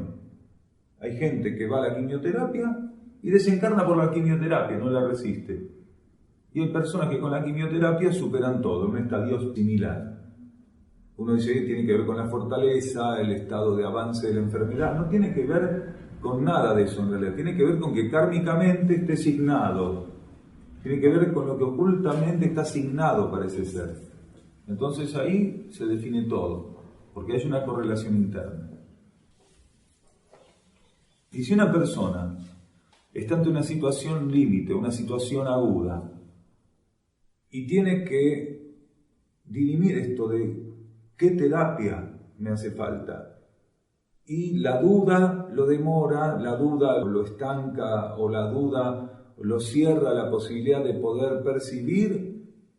Hay gente que va a la quimioterapia y desencarna por la quimioterapia, no la resiste. Y hay personas que con la quimioterapia superan todo, en un estadio similar. Uno dice que tiene que ver con la fortaleza, el estado de avance de la enfermedad. No tiene que ver con nada de eso en realidad. Tiene que ver con que kármicamente esté signado. Tiene que ver con lo que ocultamente está asignado para ese ser. Entonces ahí se define todo, porque hay una correlación interna. Y si una persona está ante una situación límite, una situación aguda, y tiene que dirimir esto de qué terapia me hace falta, y la duda lo demora, la duda lo estanca o la duda lo cierra la posibilidad de poder percibir,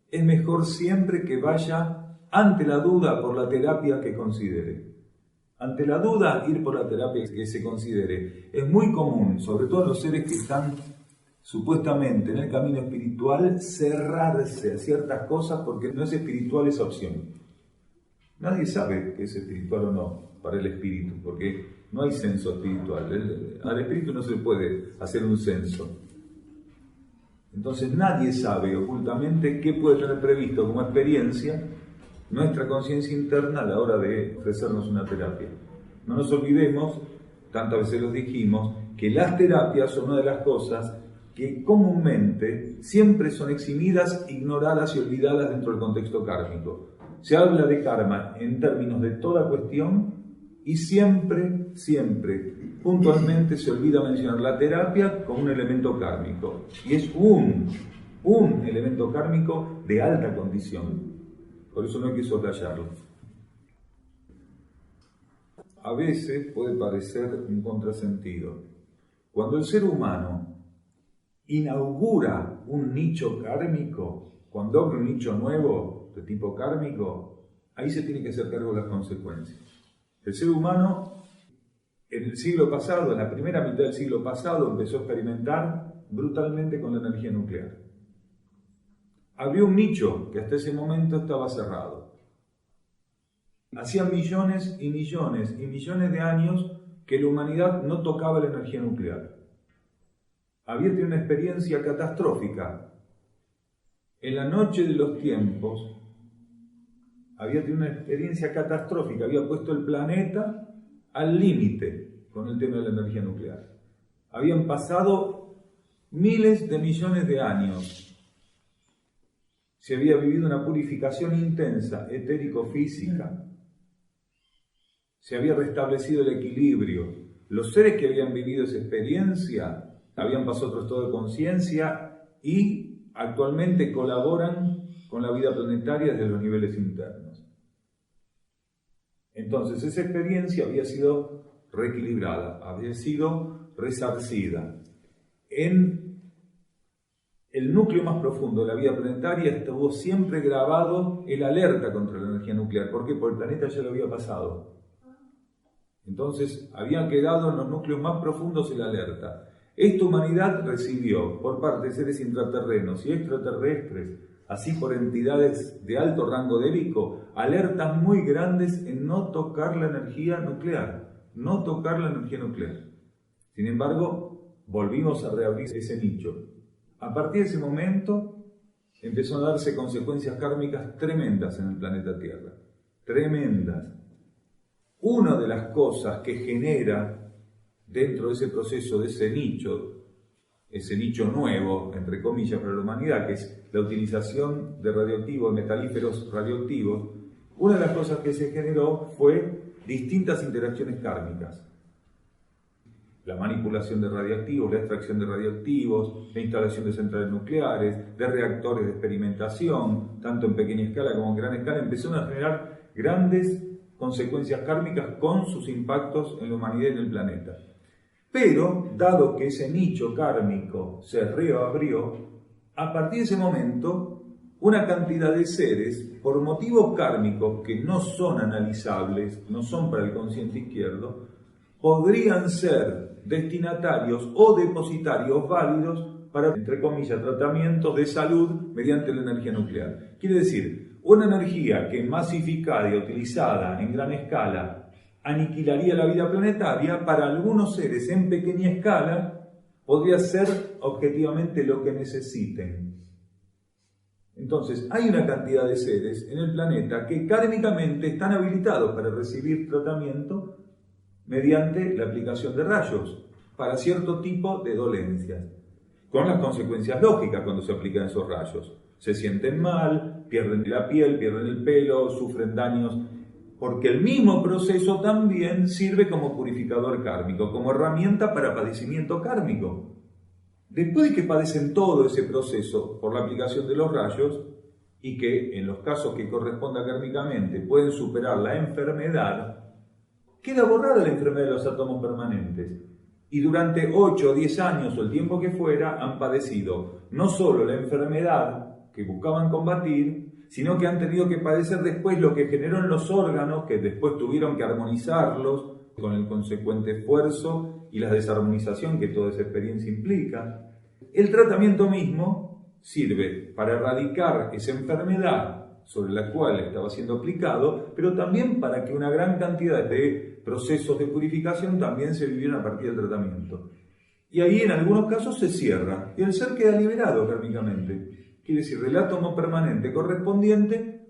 es mejor siempre que vaya ante la duda por la terapia que considere. Ante la duda, ir por la terapia que se considere. Es muy común, sobre todo en los seres que están supuestamente en el camino espiritual, cerrarse a ciertas cosas porque no es espiritual esa opción. Nadie sabe que es espiritual o no para el espíritu, porque no hay censo espiritual. Al espíritu no se le puede hacer un censo. Entonces nadie sabe ocultamente qué puede tener previsto como experiencia nuestra conciencia interna a la hora de ofrecernos una terapia. No nos olvidemos, tantas veces lo dijimos, que las terapias son una de las cosas que comúnmente siempre son eximidas, ignoradas y olvidadas dentro del contexto kármico. Se habla de karma en términos de toda cuestión y siempre, puntualmente se olvida mencionar la terapia como un elemento kármico. Y es un elemento kármico de alta condición. Por eso no hay que soslayarlo. A veces puede parecer un contrasentido. Cuando el ser humano inaugura un nicho kármico, cuando abre un nicho nuevo de tipo kármico, ahí se tiene que hacer cargo de las consecuencias. El ser humano, en el siglo pasado, en la primera mitad del siglo pasado, empezó a experimentar brutalmente con la energía nuclear. Abrió un nicho que hasta ese momento estaba cerrado. Hacía millones y millones y millones de años que la humanidad no tocaba la energía nuclear. Había tenido una experiencia catastrófica en la noche de los tiempos, había tenido una experiencia catastrófica, había puesto el planeta al límite con el tema de la energía nuclear. Habían pasado miles de millones de años. Se había vivido una purificación intensa, etérico-física. Se había restablecido el equilibrio. Los seres que habían vivido esa experiencia habían pasado otro estado de conciencia y actualmente colaboran con la vida planetaria desde los niveles internos. Entonces, esa experiencia había sido reequilibrada, había sido resarcida. En el núcleo más profundo de la vida planetaria estuvo siempre grabado el alerta contra la energía nuclear. ¿Por qué? Porque el planeta ya lo había pasado. Entonces, había quedado en los núcleos más profundos el alerta. Esta humanidad recibió, por parte de seres intraterrenos y extraterrestres, así por entidades de alto rango débico, alertas muy grandes en no tocar la energía nuclear. No tocar la energía nuclear. Sin embargo, volvimos a reabrir ese nicho. A partir de ese momento, empezó a darse consecuencias kármicas tremendas en el planeta Tierra. Tremendas. Una de las cosas que genera dentro de ese proceso, de ese nicho nuevo, entre comillas, para la humanidad, que es la utilización de radioactivos, metalíferos radioactivos, una de las cosas que se generó fue distintas interacciones kármicas. La manipulación de radioactivos, la extracción de radioactivos, la instalación de centrales nucleares, de reactores de experimentación, tanto en pequeña escala como en gran escala, empezaron a generar grandes consecuencias kármicas con sus impactos en la humanidad y en el planeta. Pero, dado que ese nicho kármico se reabrió, a partir de ese momento, una cantidad de seres, por motivos kármicos que no son analizables, no son para el consciente izquierdo, podrían ser destinatarios o depositarios válidos para, entre comillas, tratamientos de salud mediante la energía nuclear. Quiere decir, una energía que masificada y utilizada en gran escala aniquilaría la vida planetaria, para algunos seres en pequeña escala podría ser objetivamente lo que necesiten. Entonces, hay una cantidad de seres en el planeta que kármicamente están habilitados para recibir tratamiento mediante la aplicación de rayos para cierto tipo de dolencias, con las consecuencias lógicas cuando se aplican esos rayos. Se sienten mal, pierden la piel, pierden el pelo, sufren daños, porque el mismo proceso también sirve como purificador kármico, como herramienta para padecimiento kármico. Después de que padecen todo ese proceso por la aplicación de los rayos, y que en los casos que corresponda kármicamente pueden superar la enfermedad, queda borrada la enfermedad de los átomos permanentes. Y durante 8 o 10 años o el tiempo que fuera han padecido no solo la enfermedad que buscaban combatir, sino que han tenido que padecer después lo que generó en los órganos, que después tuvieron que armonizarlos con el consecuente esfuerzo y la desarmonización que toda esa experiencia implica. El tratamiento mismo sirve para erradicar esa enfermedad sobre la cual estaba siendo aplicado, pero también para que una gran cantidad de procesos de purificación también se vivieran a partir del tratamiento. Y ahí en algunos casos se cierra y el ser queda liberado kármicamente. Quiere decir, del átomo permanente correspondiente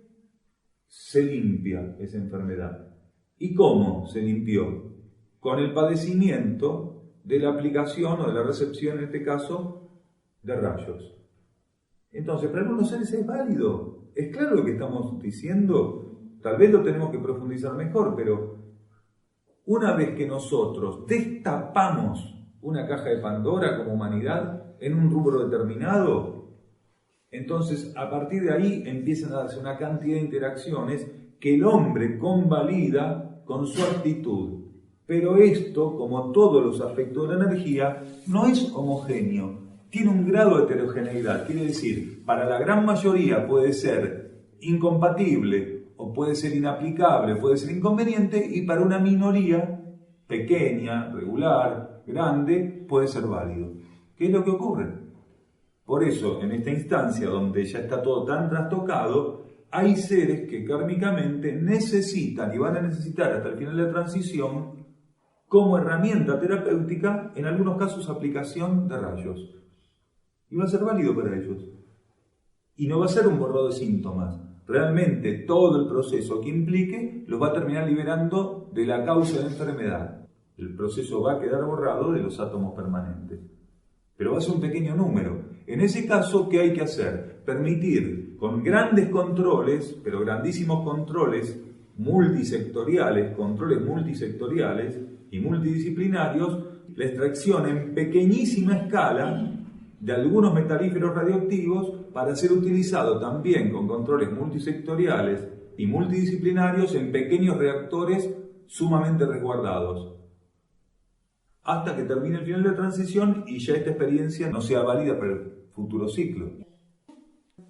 se limpia esa enfermedad. ¿Y cómo se limpió? Con el padecimiento de la aplicación o de la recepción, en este caso, de rayos. Entonces, para algunos seres es válido. Es claro lo que estamos diciendo. Tal vez lo tenemos que profundizar mejor, pero una vez que nosotros destapamos una caja de Pandora como humanidad en un rubro determinado, entonces a partir de ahí empiezan a darse una cantidad de interacciones que el hombre convalida con su actitud. Pero esto, como todos los aspectos de la energía, no es homogéneo, tiene un grado de heterogeneidad. Quiere decir, para la gran mayoría puede ser incompatible o puede ser inaplicable, puede ser inconveniente, y para una minoría pequeña, regular, grande, puede ser válido. ¿Qué es lo que ocurre? Por eso, en esta instancia donde ya está todo tan trastocado, hay seres que kármicamente necesitan y van a necesitar hasta el final de la transición, como herramienta terapéutica, en algunos casos aplicación de rayos. Y va a ser válido para ellos. Y no va a ser un borrado de síntomas. Realmente todo el proceso que implique los va a terminar liberando de la causa de la enfermedad. El proceso va a quedar borrado de los átomos permanentes. Pero va a ser un pequeño número. En ese caso, ¿qué hay que hacer? Permitir con grandes controles, pero grandísimos controles multisectoriales y multidisciplinarios, la extracción en pequeñísima escala de algunos metalíferos radioactivos para ser utilizado también con controles multisectoriales y multidisciplinarios en pequeños reactores sumamente resguardados, hasta que termine el final de la transición y ya esta experiencia no sea válida para el futuro ciclo.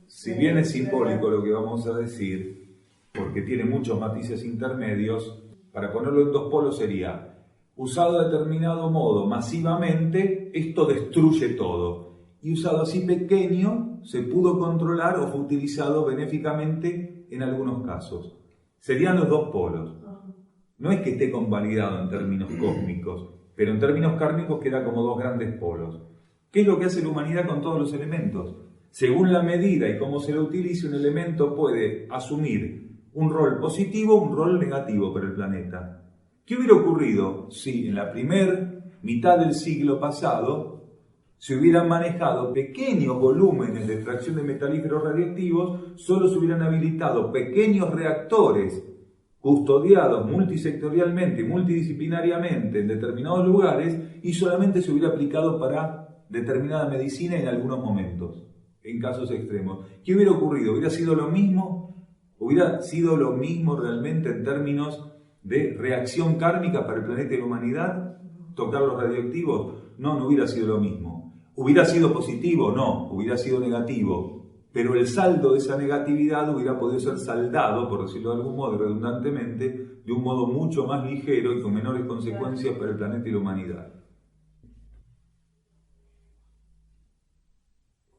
Si bien es simbólico lo que vamos a decir, porque tiene muchos matices intermedios, para ponerlo en dos polos sería: usado de determinado modo masivamente, esto destruye todo. Y usado así pequeño, se pudo controlar o fue utilizado benéficamente en algunos casos. Serían los dos polos. No es que esté convalidado en términos cósmicos, pero en términos kármicos queda como dos grandes polos. ¿Qué es lo que hace la humanidad con todos los elementos? Según la medida y cómo se lo utilice, un elemento puede asumir un rol positivo o un rol negativo para el planeta. ¿Qué hubiera ocurrido si en la primera mitad del siglo pasado se hubieran manejado pequeños volúmenes de extracción de metalíferos radioactivos, solo se hubieran habilitado pequeños reactores custodiados multisectorialmente y multidisciplinariamente en determinados lugares y solamente se hubiera aplicado para determinada medicina en algunos momentos, en casos extremos? ¿Qué hubiera ocurrido? ¿Hubiera sido lo mismo? ¿Hubiera sido lo mismo realmente en términos de reacción kármica para el planeta y la humanidad? ¿Tocar los radioactivos? No, no hubiera sido lo mismo. ¿Hubiera sido positivo? No, hubiera sido negativo. Pero el saldo de esa negatividad hubiera podido ser saldado, por decirlo de algún modo, redundantemente, de un modo mucho más ligero y con menores consecuencias para el planeta y la humanidad.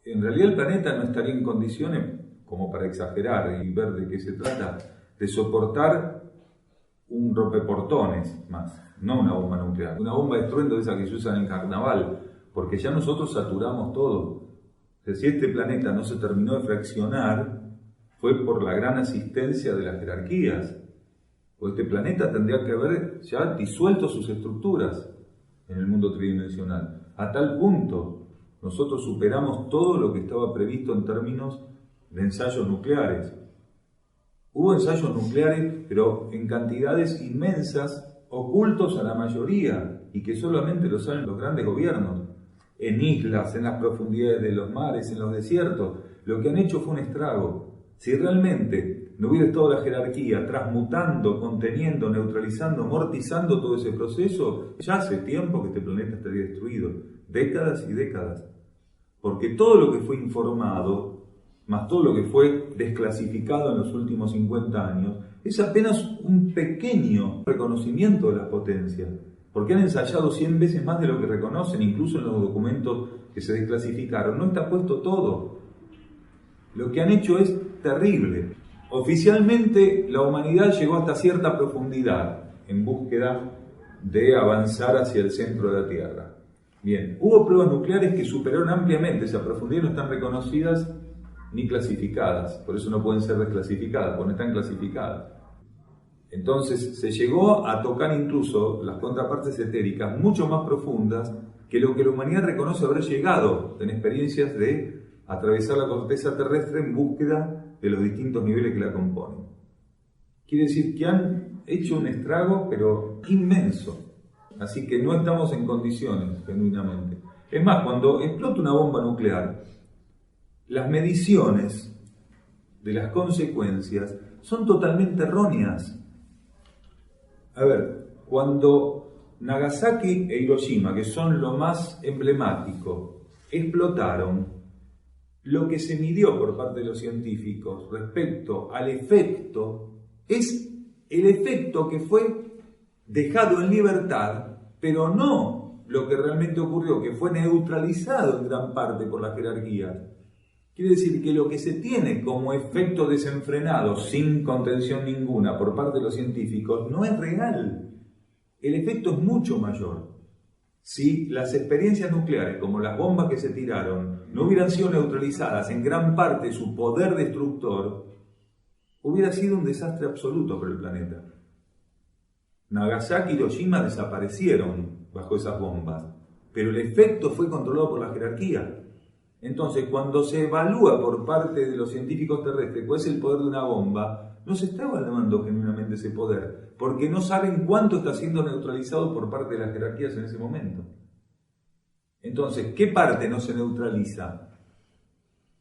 En realidad el planeta no estaría en condiciones, como para exagerar y ver de qué se trata, de soportar un rompeportones más, no una bomba nuclear. Una bomba de estruendo de esa que se usan en carnaval, porque ya nosotros saturamos todo. O sea, si este planeta no se terminó de fraccionar, fue por la gran asistencia de las jerarquías. O este planeta tendría que haber ya disuelto sus estructuras en el mundo tridimensional. A tal punto, nosotros superamos todo lo que estaba previsto en términos de ensayos nucleares. Hubo ensayos nucleares, pero en cantidades inmensas, ocultos a la mayoría, y que solamente lo saben los grandes gobiernos. En islas, en las profundidades de los mares, en los desiertos, lo que han hecho fue un estrago. Si realmente no hubiera estado la jerarquía transmutando, conteniendo, neutralizando, amortizando todo ese proceso, ya hace tiempo que este planeta estaría destruido. Décadas y décadas. Porque todo lo que fue informado, más todo lo que fue desclasificado en los últimos 50 años, es apenas un pequeño reconocimiento de las potencias. Porque han ensayado 100 veces más de lo que reconocen, incluso en los documentos que se desclasificaron. No está puesto todo. Lo que han hecho es terrible. Oficialmente la humanidad llegó hasta cierta profundidad en búsqueda de avanzar hacia el centro de la Tierra. Bien, hubo pruebas nucleares que superaron ampliamente esa profundidad y no están reconocidas ni clasificadas. Por eso no pueden ser desclasificadas, porque no están clasificadas. Entonces se llegó a tocar incluso las contrapartes etéricas mucho más profundas que lo que la humanidad reconoce haber llegado en experiencias de atravesar la corteza terrestre en búsqueda de los distintos niveles que la componen. Quiere decir que han hecho un estrago, pero inmenso. Así que no estamos en condiciones, genuinamente. Es más, cuando explota una bomba nuclear, las mediciones de las consecuencias son totalmente erróneas. A ver, cuando Nagasaki e Hiroshima, que son lo más emblemático, explotaron, lo que se midió por parte de los científicos respecto al efecto es el efecto que fue dejado en libertad, pero no lo que realmente ocurrió, que fue neutralizado en gran parte por las jerarquías. Quiere decir que lo que se tiene como efecto desenfrenado, sin contención ninguna por parte de los científicos, no es real. El efecto es mucho mayor. Si las experiencias nucleares, como las bombas que se tiraron, no hubieran sido neutralizadas en gran parte su poder destructor, hubiera sido un desastre absoluto para el planeta. Nagasaki y Hiroshima desaparecieron bajo esas bombas, pero el efecto fue controlado por la jerarquía. Entonces, cuando se evalúa por parte de los científicos terrestres cuál es el poder de una bomba, no se está evaluando genuinamente ese poder, porque no saben cuánto está siendo neutralizado por parte de las jerarquías en ese momento. Entonces, ¿qué parte no se neutraliza?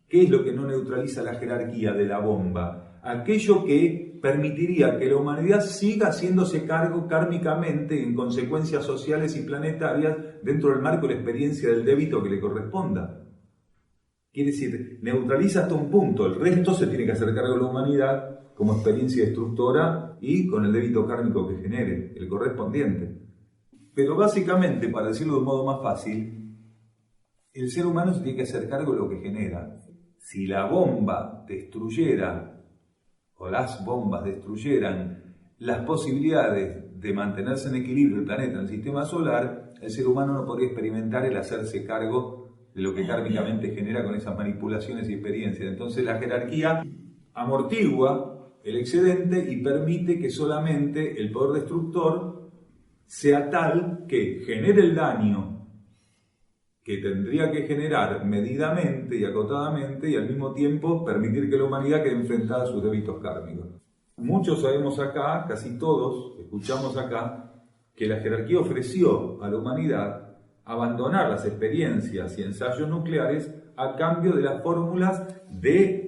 ¿Qué es lo que no neutraliza la jerarquía de la bomba? Aquello que permitiría que la humanidad siga haciéndose cargo kármicamente en consecuencias sociales y planetarias dentro del marco de la experiencia del débito que le corresponda. Quiere decir, neutraliza hasta un punto, el resto se tiene que hacer cargo de la humanidad como experiencia destructora y con el débito kármico que genere, el correspondiente. Pero básicamente, para decirlo de un modo más fácil, el ser humano se tiene que hacer cargo de lo que genera. Si la bomba destruyera, o las bombas destruyeran las posibilidades de mantenerse en equilibrio el planeta en el sistema solar, el ser humano no podría experimentar el hacerse cargo de lo que kármicamente genera con esas manipulaciones y experiencias. Entonces la jerarquía amortigua el excedente y permite que solamente el poder destructor sea tal que genere el daño que tendría que generar medidamente y acotadamente y al mismo tiempo permitir que la humanidad quede enfrentada a sus débitos kármicos. Muchos sabemos acá, casi todos, escuchamos acá, que la jerarquía ofreció a la humanidad abandonar las experiencias y ensayos nucleares a cambio de las fórmulas de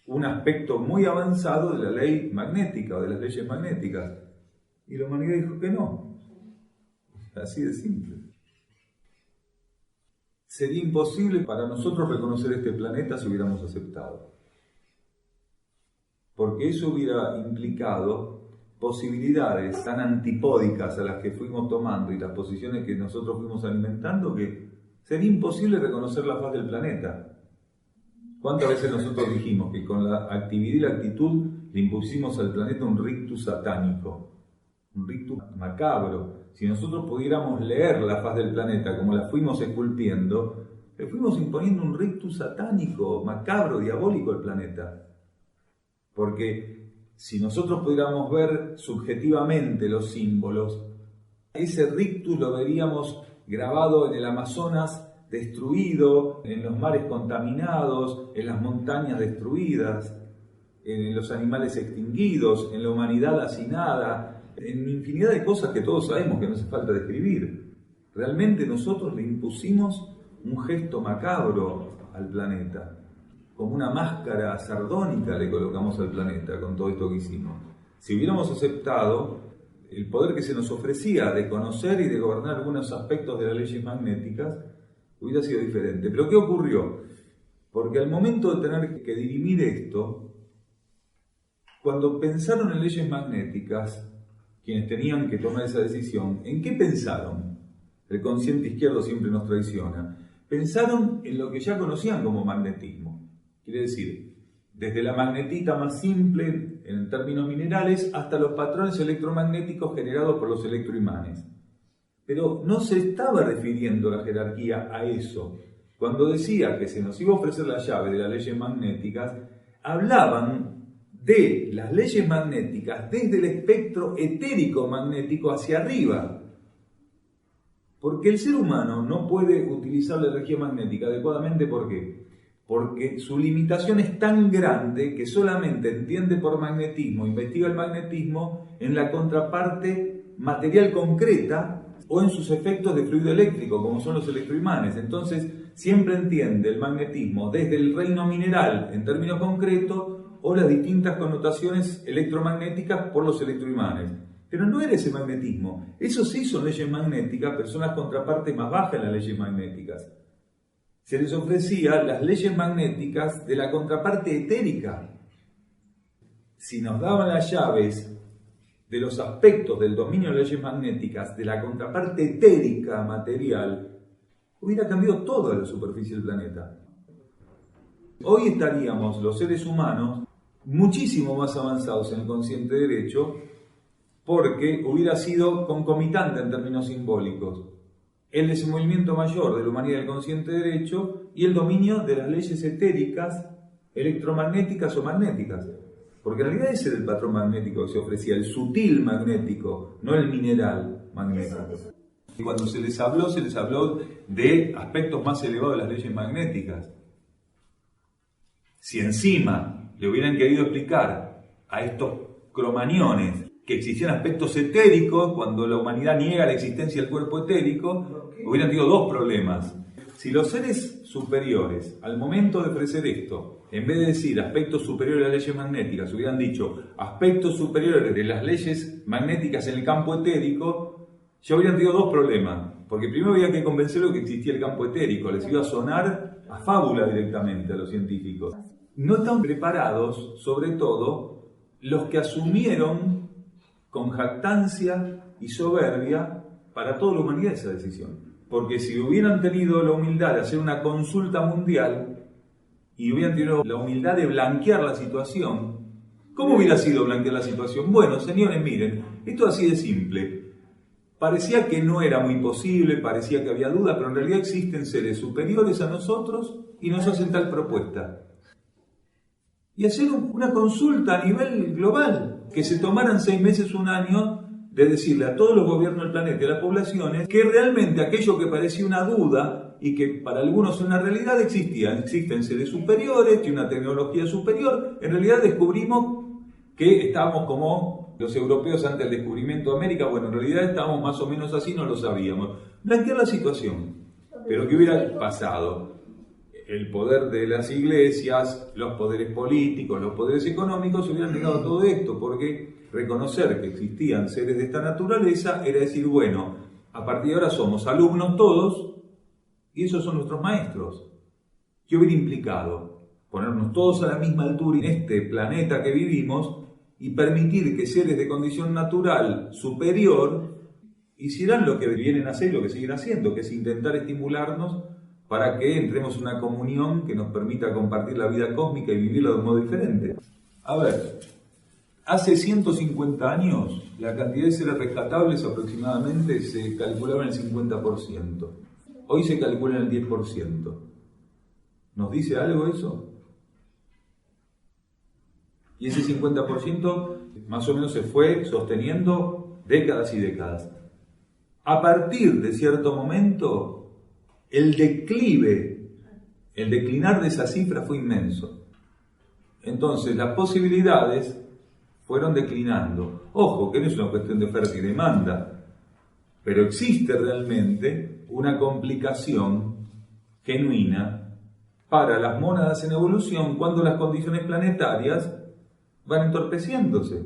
un aspecto muy avanzado de la ley magnética o de las leyes magnéticas. Y la humanidad dijo que no. Así de simple. Sería imposible para nosotros reconocer este planeta si hubiéramos aceptado. Porque eso hubiera implicado posibilidades tan antipódicas a las que fuimos tomando y las posiciones que nosotros fuimos alimentando que sería imposible reconocer la faz del planeta. ¿Cuántas veces nosotros dijimos que con la actividad y la actitud le impusimos al planeta un rictus satánico, un rictus macabro? Si nosotros pudiéramos leer la faz del planeta como la fuimos esculpiendo, le fuimos imponiendo un rictus satánico, macabro, diabólico al planeta. Porque si nosotros pudiéramos ver subjetivamente los símbolos, ese rictus lo veríamos grabado en el Amazonas destruido, en los mares contaminados, en las montañas destruidas, en los animales extinguidos, en la humanidad hacinada, en infinidad de cosas que todos sabemos que no hace falta describir. Realmente nosotros le impusimos un gesto macabro al planeta. Como una máscara sardónica le colocamos al planeta con todo esto que hicimos. Si hubiéramos aceptado el poder que se nos ofrecía de conocer y de gobernar algunos aspectos de las leyes magnéticas, hubiera sido diferente. Pero ¿qué ocurrió? Porque al momento de tener que dirimir esto, cuando pensaron en leyes magnéticas, quienes tenían que tomar esa decisión, ¿en qué pensaron? El consciente izquierdo siempre nos traiciona. Pensaron en lo que ya conocían como magnetismo. Quiere decir, desde la magnetita más simple, en términos minerales, hasta los patrones electromagnéticos generados por los electroimanes. Pero no se estaba refiriendo la jerarquía a eso. Cuando decía que se nos iba a ofrecer la llave de las leyes magnéticas, hablaban de las leyes magnéticas desde el espectro etérico magnético hacia arriba. Porque el ser humano no puede utilizar la energía magnética adecuadamente, ¿por qué? Porque su limitación es tan grande que solamente entiende por magnetismo, investiga el magnetismo en la contraparte material concreta o en sus efectos de fluido eléctrico, como son los electroimanes. Entonces, siempre entiende el magnetismo desde el reino mineral en términos concretos o las distintas connotaciones electromagnéticas por los electroimanes. Pero no era ese magnetismo. Eso sí son leyes magnéticas, pero son las contrapartes más bajas de las leyes magnéticas. Se les ofrecía las leyes magnéticas de la contraparte etérica. Si nos daban las llaves de los aspectos del dominio de las leyes magnéticas de la contraparte etérica material, hubiera cambiado toda la superficie del planeta. Hoy estaríamos los seres humanos muchísimo más avanzados en el consciente derecho, porque hubiera sido concomitante en términos simbólicos el desenvolvimiento mayor de la humanidad del consciente derecho y el dominio de las leyes etéricas, electromagnéticas o magnéticas. Porque en realidad ese era el patrón magnético que se ofrecía, el sutil magnético, no el mineral magnético. Y cuando se les habló de aspectos más elevados de las leyes magnéticas. Si encima le hubieran querido explicar a estos cromañones que existían aspectos etéricos, cuando la humanidad niega la existencia del cuerpo etérico, hubieran tenido dos problemas. Si los seres superiores, al momento de ofrecer esto, en vez de decir aspectos superiores a las leyes magnéticas, hubieran dicho aspectos superiores de las leyes magnéticas en el campo etérico, ya hubieran tenido dos problemas. Porque primero había que convencerlos que existía el campo etérico, les iba a sonar a fábula directamente a los científicos. No están preparados, sobre todo, los que asumieron con jactancia y soberbia para toda la humanidad esa decisión. Porque si hubieran tenido la humildad de hacer una consulta mundial y hubieran tenido la humildad de blanquear la situación, ¿cómo hubiera sido blanquear la situación? Bueno, señores, miren, esto es así de simple. Parecía que no era muy posible, parecía que había duda, pero en realidad existen seres superiores a nosotros y nos hacen tal propuesta. Y hacer una consulta a nivel global, que se tomaran 6 meses, 1 año, de decirle a todos los gobiernos del planeta y a las poblaciones que realmente aquello que parecía una duda y que para algunos es una realidad existen seres superiores, que una tecnología superior. En realidad descubrimos que estábamos como los europeos antes del descubrimiento de América. Bueno, en realidad estábamos más o menos así, no lo sabíamos. Blanquear la situación. Pero ¿qué hubiera pasado? El poder de las iglesias, los poderes políticos, los poderes económicos se hubieran negado todo esto, porque reconocer que existían seres de esta naturaleza era decir, bueno, a partir de ahora somos alumnos todos y esos son nuestros maestros. ¿Qué hubiera implicado? Ponernos todos a la misma altura en este planeta que vivimos y permitir que seres de condición natural superior hicieran lo que vienen a hacer y lo que siguen haciendo, que es intentar estimularnos para que entremos en una comunión que nos permita compartir la vida cósmica y vivirla de un modo diferente. A ver, hace 150 años la cantidad de seres rescatables aproximadamente se calculaba en el 50%. Hoy se calcula en el 10%. ¿Nos dice algo eso? Y ese 50% más o menos se fue sosteniendo décadas y décadas. A partir de cierto momento, el declinar de esa cifra fue inmenso. Entonces las posibilidades fueron declinando. Ojo, que no es una cuestión de oferta y demanda, pero existe realmente una complicación genuina para las mónadas en evolución cuando las condiciones planetarias van entorpeciéndose.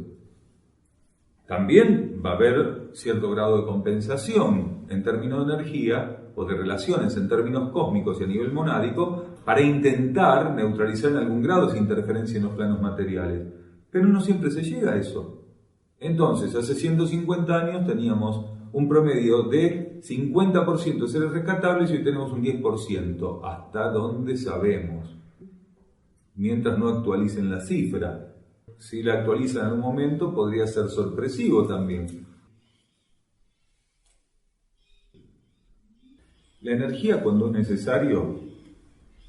También va a haber cierto grado de compensación en términos de energía o de relaciones en términos cósmicos y a nivel monádico para intentar neutralizar en algún grado esa interferencia en los planos materiales. Pero no siempre se llega a eso. Entonces, hace 150 años teníamos un promedio de 50% de seres rescatables y hoy tenemos un 10%. ¿Hasta dónde sabemos? Mientras no actualicen la cifra. Si la actualizan en un momento, podría ser sorpresivo también. La energía, cuando es necesario,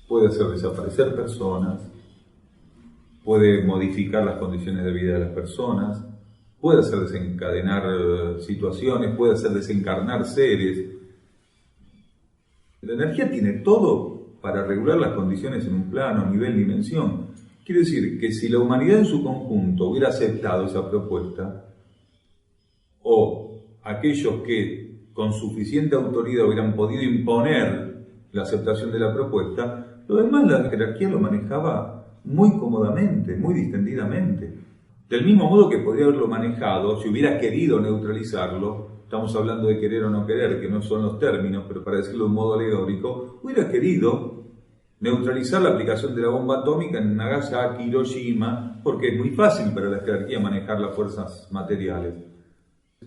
puede hacer desaparecer personas, puede modificar las condiciones de vida de las personas, puede hacer desencadenar situaciones, puede hacer desencarnar seres. La energía tiene todo para regular las condiciones en un plano, nivel, dimensión. Quiere decir que si la humanidad en su conjunto hubiera aceptado esa propuesta, o aquellos que con suficiente autoridad hubieran podido imponer la aceptación de la propuesta, lo demás la jerarquía lo manejaba muy cómodamente, muy distendidamente. Del mismo modo que podría haberlo manejado, si hubiera querido neutralizarlo, estamos hablando de querer o no querer, que no son los términos, pero para decirlo de un modo alegórico, hubiera querido neutralizar la aplicación de la bomba atómica en Nagasaki, Hiroshima, porque es muy fácil para la jerarquía manejar las fuerzas materiales.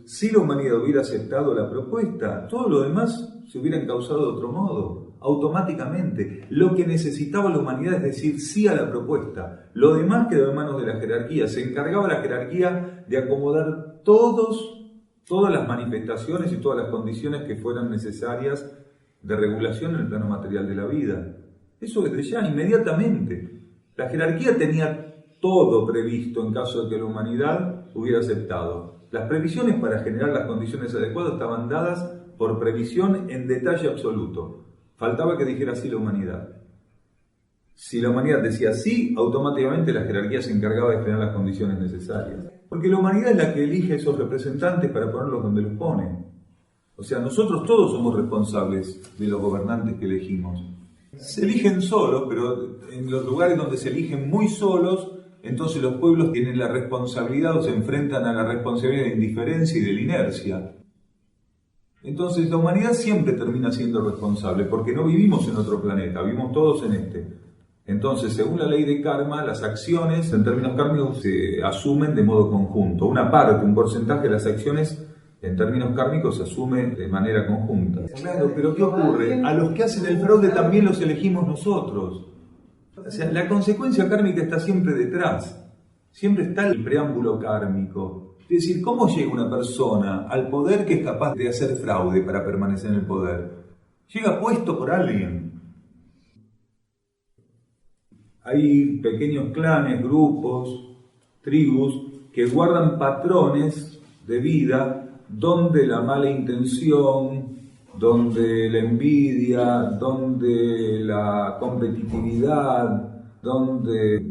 Si la humanidad hubiera aceptado la propuesta, todo lo demás se hubiera encauzado de otro modo, automáticamente. Lo que necesitaba la humanidad es decir sí a la propuesta. Lo demás quedó en manos de la jerarquía. Se encargaba la jerarquía de acomodar todos todas las manifestaciones y todas las condiciones que fueran necesarias de regulación en el plano material de la vida. Eso desde ya, inmediatamente. La jerarquía tenía todo previsto en caso de que la humanidad hubiera aceptado. Las previsiones para generar las condiciones adecuadas estaban dadas por previsión en detalle absoluto. Faltaba que dijera sí la humanidad. Si la humanidad decía sí, automáticamente la jerarquía se encargaba de generar las condiciones necesarias. Porque la humanidad es la que elige esos representantes para ponerlos donde los pone. O sea, nosotros todos somos responsables de los gobernantes que elegimos. Se eligen solos, pero en los lugares donde se eligen muy solos, entonces los pueblos tienen la responsabilidad o se enfrentan a la responsabilidad de indiferencia y de la inercia. Entonces la humanidad siempre termina siendo responsable, porque no vivimos en otro planeta, vivimos todos en este. Entonces, según la ley de karma, las acciones en términos kármicos se asumen de modo conjunto. Una parte, un porcentaje de las acciones en términos kármicos se asume de manera conjunta. Claro, pero ¿qué ocurre? A los que hacen el fraude también los elegimos nosotros. O sea, la consecuencia kármica está siempre detrás. Siempre está el preámbulo kármico. Es decir, ¿cómo llega una persona al poder que es capaz de hacer fraude para permanecer en el poder? Llega puesto por alguien. Hay pequeños clanes, grupos, tribus que guardan patrones de vida donde la mala intención, donde la envidia, donde la competitividad, donde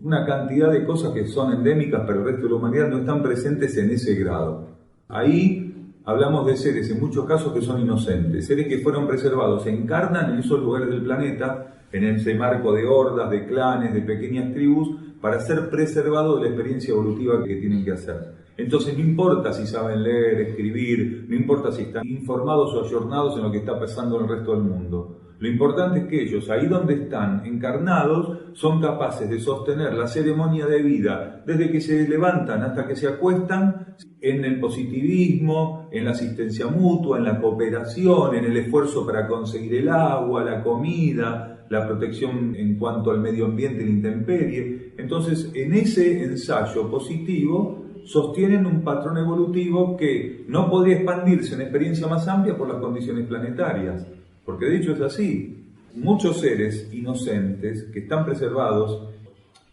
una cantidad de cosas que son endémicas para el resto de la humanidad no están presentes en ese grado. Ahí hablamos de seres, en muchos casos, que son inocentes, seres que fueron preservados, se encarnan en esos lugares del planeta, en ese marco de hordas, de clanes, de pequeñas tribus, para ser preservados de la experiencia evolutiva que tienen que hacer. Entonces no importa si saben leer, escribir, no importa si están informados o ayornados en lo que está pasando en el resto del mundo. Lo importante es que ellos, ahí donde están encarnados, son capaces de sostener la ceremonia de vida desde que se levantan hasta que se acuestan en el positivismo, en la asistencia mutua, en la cooperación, en el esfuerzo para conseguir el agua, la comida, la protección en cuanto al medio ambiente y la intemperie. Entonces, en ese ensayo positivo, sostienen un patrón evolutivo que no podría expandirse en experiencia más amplia por las condiciones planetarias. Porque de hecho es así. Muchos seres inocentes que están preservados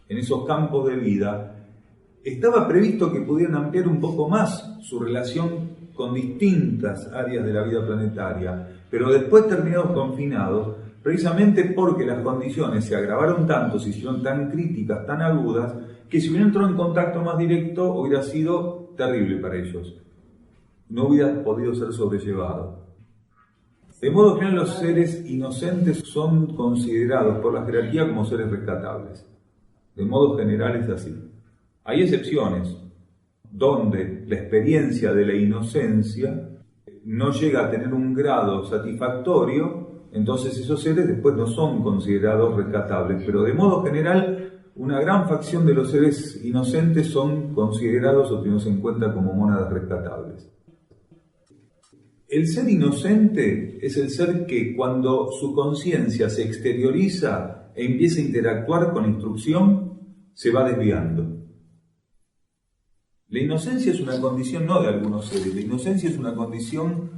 en esos campos de vida, estaba previsto que pudieran ampliar un poco más su relación con distintas áreas de la vida planetaria, pero después terminados confinados, precisamente porque las condiciones se agravaron tanto, se hicieron tan críticas, tan agudas, que si hubieran entrado en contacto más directo hubiera sido terrible para ellos. No hubiera podido ser sobrellevado. De modo general, los seres inocentes son considerados por la jerarquía como seres rescatables. De modo general es así. Hay excepciones donde la experiencia de la inocencia no llega a tener un grado satisfactorio, entonces esos seres después no son considerados rescatables. Pero de modo general, una gran facción de los seres inocentes son considerados o tenidos en cuenta como mónadas rescatables. El ser inocente es el ser que cuando su conciencia se exterioriza e empieza a interactuar con la instrucción, se va desviando. La inocencia es una condición no de algunos seres, la inocencia es una condición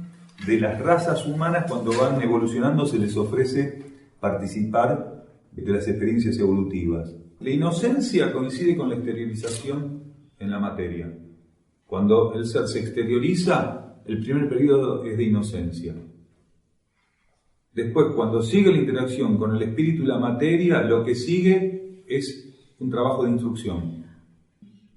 de las razas humanas. Cuando van evolucionando se les ofrece participar de las experiencias evolutivas. La inocencia coincide con la exteriorización en la materia. Cuando el ser se exterioriza, el primer periodo es de inocencia. Después, cuando sigue la interacción con el espíritu y la materia, lo que sigue es un trabajo de instrucción.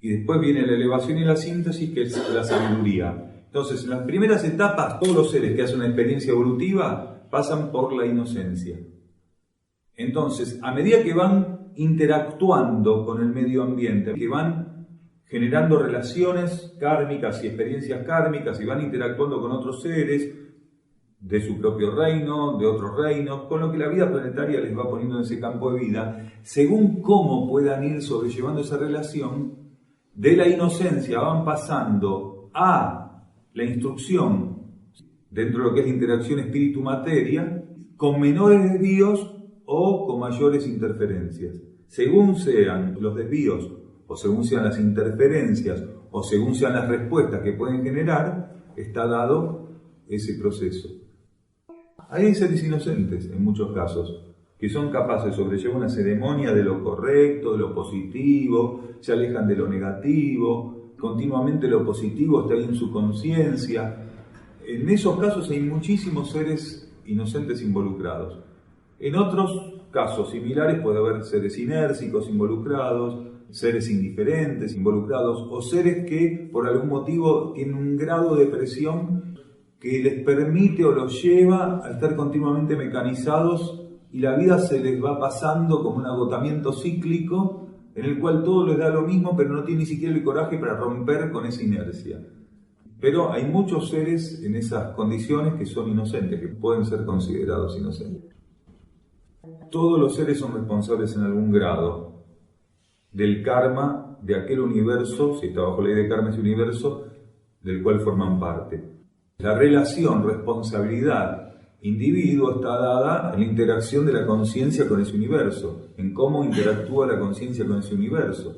Y después viene la elevación y la síntesis, que es la sabiduría. Entonces, en las primeras etapas, todos los seres que hacen una experiencia evolutiva pasan por la inocencia. Entonces, a medida que van interactuando con el medio ambiente, que van generando relaciones kármicas y experiencias kármicas y van interactuando con otros seres de su propio reino, de otros reinos, con lo que la vida planetaria les va poniendo en ese campo de vida, según cómo puedan ir sobrellevando esa relación, de la inocencia van pasando a la instrucción dentro de lo que es la interacción espíritu-materia, con menores desvíos o con mayores interferencias. Según sean los desvíos o según sean las interferencias, o según sean las respuestas que pueden generar, está dado ese proceso. Hay seres inocentes, en muchos casos, que son capaces de sobrellevar una ceremonia de lo correcto, de lo positivo, se alejan de lo negativo, continuamente lo positivo está ahí en su conciencia. En esos casos hay muchísimos seres inocentes involucrados. En otros casos similares puede haber seres inércicos involucrados, seres indiferentes involucrados, o seres que por algún motivo tienen un grado de presión que les permite o los lleva a estar continuamente mecanizados y la vida se les va pasando como un agotamiento cíclico en el cual todo les da lo mismo, pero no tiene ni siquiera el coraje para romper con esa inercia. Pero hay muchos seres en esas condiciones que son inocentes, que pueden ser considerados inocentes. Todos los seres son responsables en algún grado del karma de aquel universo, si está bajo la ley de karma ese universo, del cual forman parte. La relación, responsabilidad, individuo está dada en la interacción de la conciencia con ese universo, en cómo interactúa la conciencia con ese universo.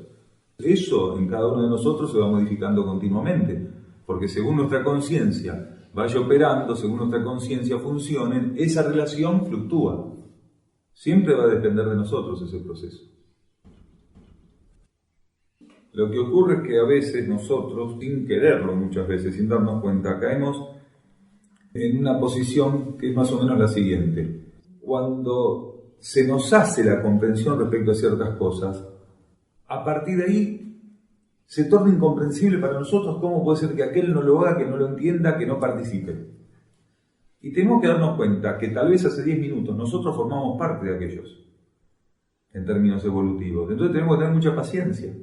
Eso en cada uno de nosotros se va modificando continuamente, porque según nuestra conciencia vaya operando, según nuestra conciencia funcione, esa relación fluctúa. Siempre va a depender de nosotros ese proceso. Lo que ocurre es que a veces nosotros, sin quererlo muchas veces, sin darnos cuenta, caemos en una posición que es más o menos la siguiente. Cuando se nos hace la comprensión respecto a ciertas cosas, a partir de ahí se torna incomprensible para nosotros cómo puede ser que aquel no lo haga, que no lo entienda, que no participe. Y tenemos que darnos cuenta que tal vez hace 10 minutos nosotros formamos parte de aquellos, en términos evolutivos. Entonces tenemos que tener mucha paciencia.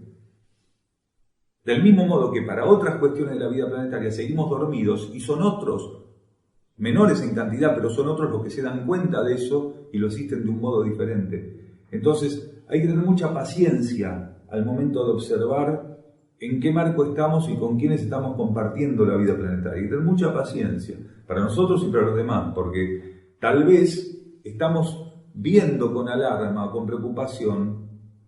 Del mismo modo que para otras cuestiones de la vida planetaria seguimos dormidos y son otros, menores en cantidad, pero son otros los que se dan cuenta de eso y lo asisten de un modo diferente. Entonces hay que tener mucha paciencia al momento de observar en qué marco estamos y con quiénes estamos compartiendo la vida planetaria. Hay que tener mucha paciencia para nosotros y para los demás, porque tal vez estamos viendo con alarma o con preocupación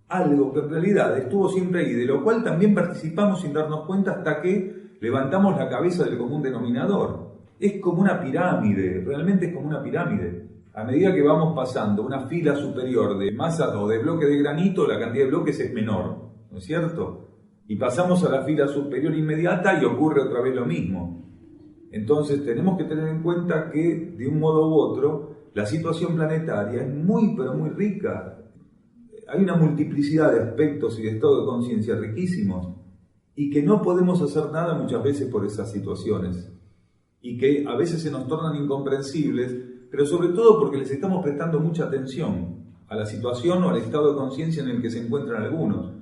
algo que en realidad estuvo siempre ahí, de lo cual también participamos sin darnos cuenta hasta que levantamos la cabeza del común denominador. Es como una pirámide, realmente es como una pirámide. A medida que vamos pasando una fila superior de masa o de bloque de granito, la cantidad de bloques es menor, ¿no es cierto? Y pasamos a la fila superior inmediata y ocurre otra vez lo mismo. Entonces tenemos que tener en cuenta que, de un modo u otro, la situación planetaria es muy, pero muy rica. Hay una multiplicidad de aspectos y de estados de conciencia riquísimos y que no podemos hacer nada muchas veces por esas situaciones y que a veces se nos tornan incomprensibles, pero sobre todo porque les estamos prestando mucha atención a la situación o al estado de conciencia en el que se encuentran algunos.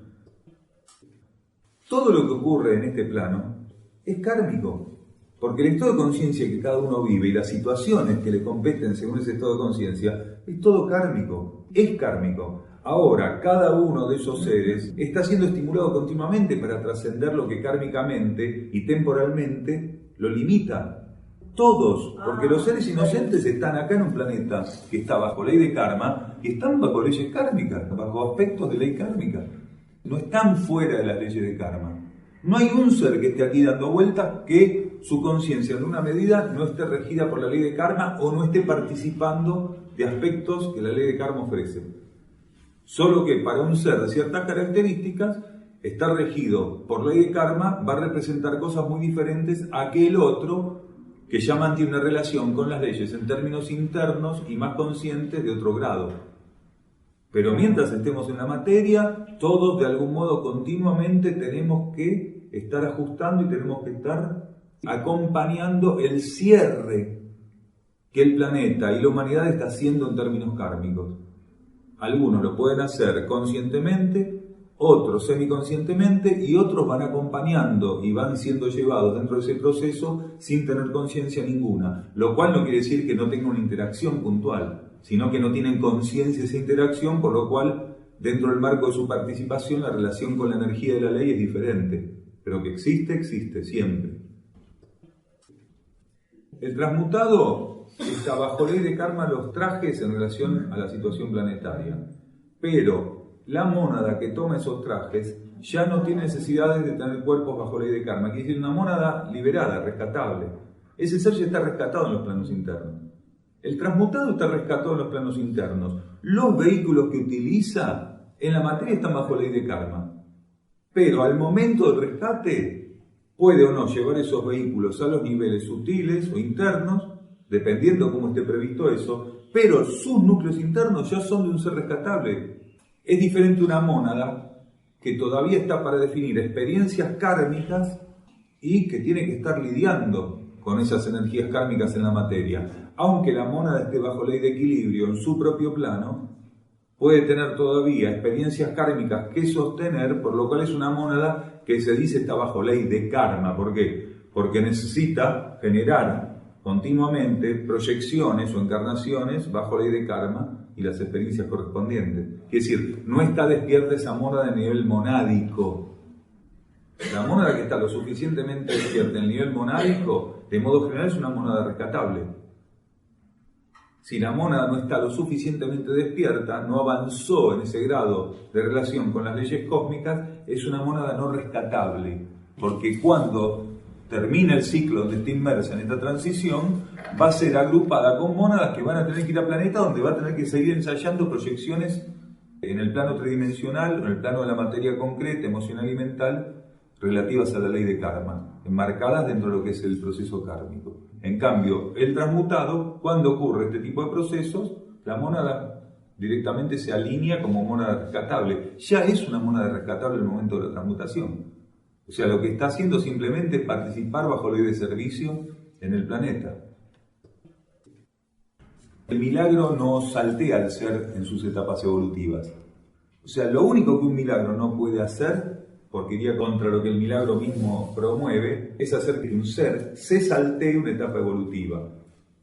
Todo lo que ocurre en este plano es kármico, porque el estado de conciencia que cada uno vive y las situaciones que le competen según ese estado de conciencia es todo kármico, es kármico. Ahora, cada uno de esos seres está siendo estimulado continuamente para trascender lo que kármicamente y temporalmente lo limita. Todos, porque los seres inocentes están acá en un planeta que está bajo ley de karma y están bajo leyes kármicas, bajo aspectos de ley kármica. No están fuera de las leyes de karma. No hay un ser que esté aquí dando vueltas que su conciencia en una medida no esté regida por la ley de karma o no esté participando de aspectos que la ley de karma ofrece. Solo que para un ser de ciertas características, estar regido por ley de karma va a representar cosas muy diferentes a aquel otro que ya mantiene una relación con las leyes en términos internos y más conscientes de otro grado. Pero mientras estemos en la materia, todos de algún modo continuamente tenemos que estar ajustando y tenemos que estar acompañando el cierre que el planeta y la humanidad está haciendo en términos kármicos. Algunos lo pueden hacer conscientemente, otros semiconscientemente y otros van acompañando y van siendo llevados dentro de ese proceso sin tener conciencia ninguna, lo cual no quiere decir que no tengan una interacción puntual, sino que no tienen conciencia de esa interacción, por lo cual dentro del marco de su participación la relación con la energía de la ley es diferente, pero que existe, existe siempre. El transmutado está bajo ley de karma los trajes en relación a la situación planetaria, pero la mónada que toma esos trajes ya no tiene necesidades de tener cuerpos bajo ley de karma. Quiere decir, una mónada liberada, rescatable. Ese ser ya está rescatado en los planos internos. El transmutado está rescatado en los planos internos. Los vehículos que utiliza en la materia están bajo ley de karma. Pero al momento del rescate, puede o no llevar esos vehículos a los niveles sutiles o internos, dependiendo cómo esté previsto eso, pero sus núcleos internos ya son de un ser rescatable. Es diferente una mónada que todavía está para definir experiencias kármicas y que tiene que estar lidiando con esas energías kármicas en la materia. Aunque la mónada esté bajo ley de equilibrio en su propio plano, puede tener todavía experiencias kármicas que sostener, por lo cual es una mónada que se dice está bajo ley de karma. ¿Por qué? Porque necesita generar continuamente proyecciones o encarnaciones bajo ley de karma y las experiencias correspondientes. Es decir, no está despierta esa mónada a nivel monádico. La mónada que está lo suficientemente despierta en el nivel monádico, de modo general, es una mónada rescatable. Si la mónada no está lo suficientemente despierta, no avanzó en ese grado de relación con las leyes cósmicas, es una mónada no rescatable. Porque cuando termina el ciclo donde está inmersa en esta transición, va a ser agrupada con mónadas que van a tener que ir a planeta donde va a tener que seguir ensayando proyecciones en el plano tridimensional, en el plano de la materia concreta, emocional y mental, relativas a la ley de karma, enmarcadas dentro de lo que es el proceso kármico. En cambio, el transmutado, cuando ocurre este tipo de procesos, la mónada directamente se alinea como mónada rescatable. Ya es una mónada rescatable en el momento de la transmutación. O sea, lo que está haciendo simplemente es participar bajo ley de servicio en el planeta. El milagro no saltea al ser en sus etapas evolutivas. O sea, lo único que un milagro no puede hacer, porque iría contra lo que el milagro mismo promueve, es hacer que un ser se saltee una etapa evolutiva.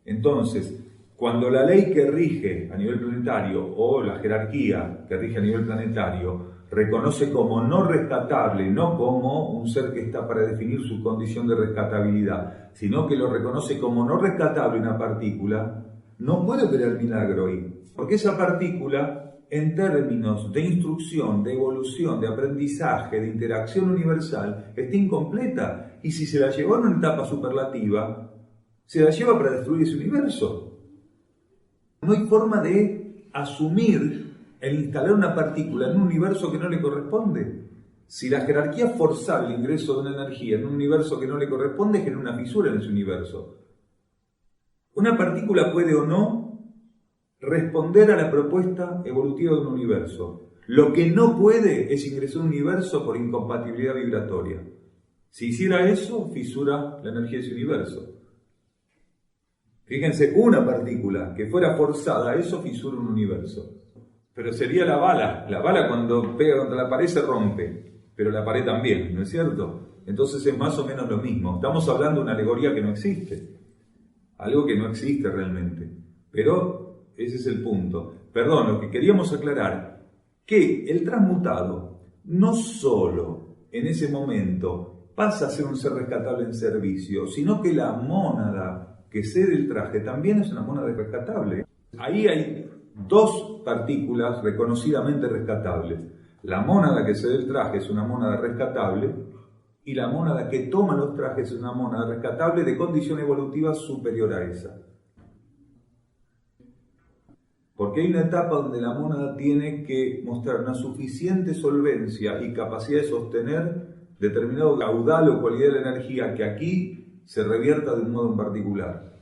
Entonces, cuando la ley que rige a nivel planetario o la jerarquía que rige a nivel planetario reconoce como no rescatable, no como un ser que está para definir su condición de rescatabilidad, sino que lo reconoce como no rescatable una partícula, no puede operar milagro ahí, porque esa partícula, en términos de instrucción, de evolución, de aprendizaje, de interacción universal, está incompleta. Y si se la llevó en una etapa superlativa, se la lleva para destruir ese universo. No hay forma de asumir el instalar una partícula en un universo que no le corresponde. Si la jerarquía forzar el ingreso de una energía en un universo que no le corresponde, genera una fisura en ese universo. Una partícula puede o no responder a la propuesta evolutiva de un universo. Lo que no puede es ingresar a un universo por incompatibilidad vibratoria. Si hiciera eso, fisura la energía de ese universo. Fíjense, una partícula que fuera forzada a eso, fisura un universo. Pero sería la bala. La bala cuando pega contra la pared se rompe, pero la pared también, ¿no es cierto? Entonces es más o menos lo mismo. Estamos hablando de una alegoría que no existe. Algo que no existe realmente. Pero ese es el punto. Perdón, lo que queríamos aclarar, que el transmutado no solo en ese momento pasa a ser un ser rescatable en servicio, sino que la mónada que cede el traje también es una mónada rescatable. Ahí hay dos partículas reconocidamente rescatables. La mónada que cede el traje es una mónada rescatable y la mónada que toma los trajes es una mónada rescatable de condición evolutiva superior a esa. Porque hay una etapa donde la mónada tiene que mostrar una suficiente solvencia y capacidad de sostener determinado caudal o cualidad de la energía que aquí se revierta de un modo en particular.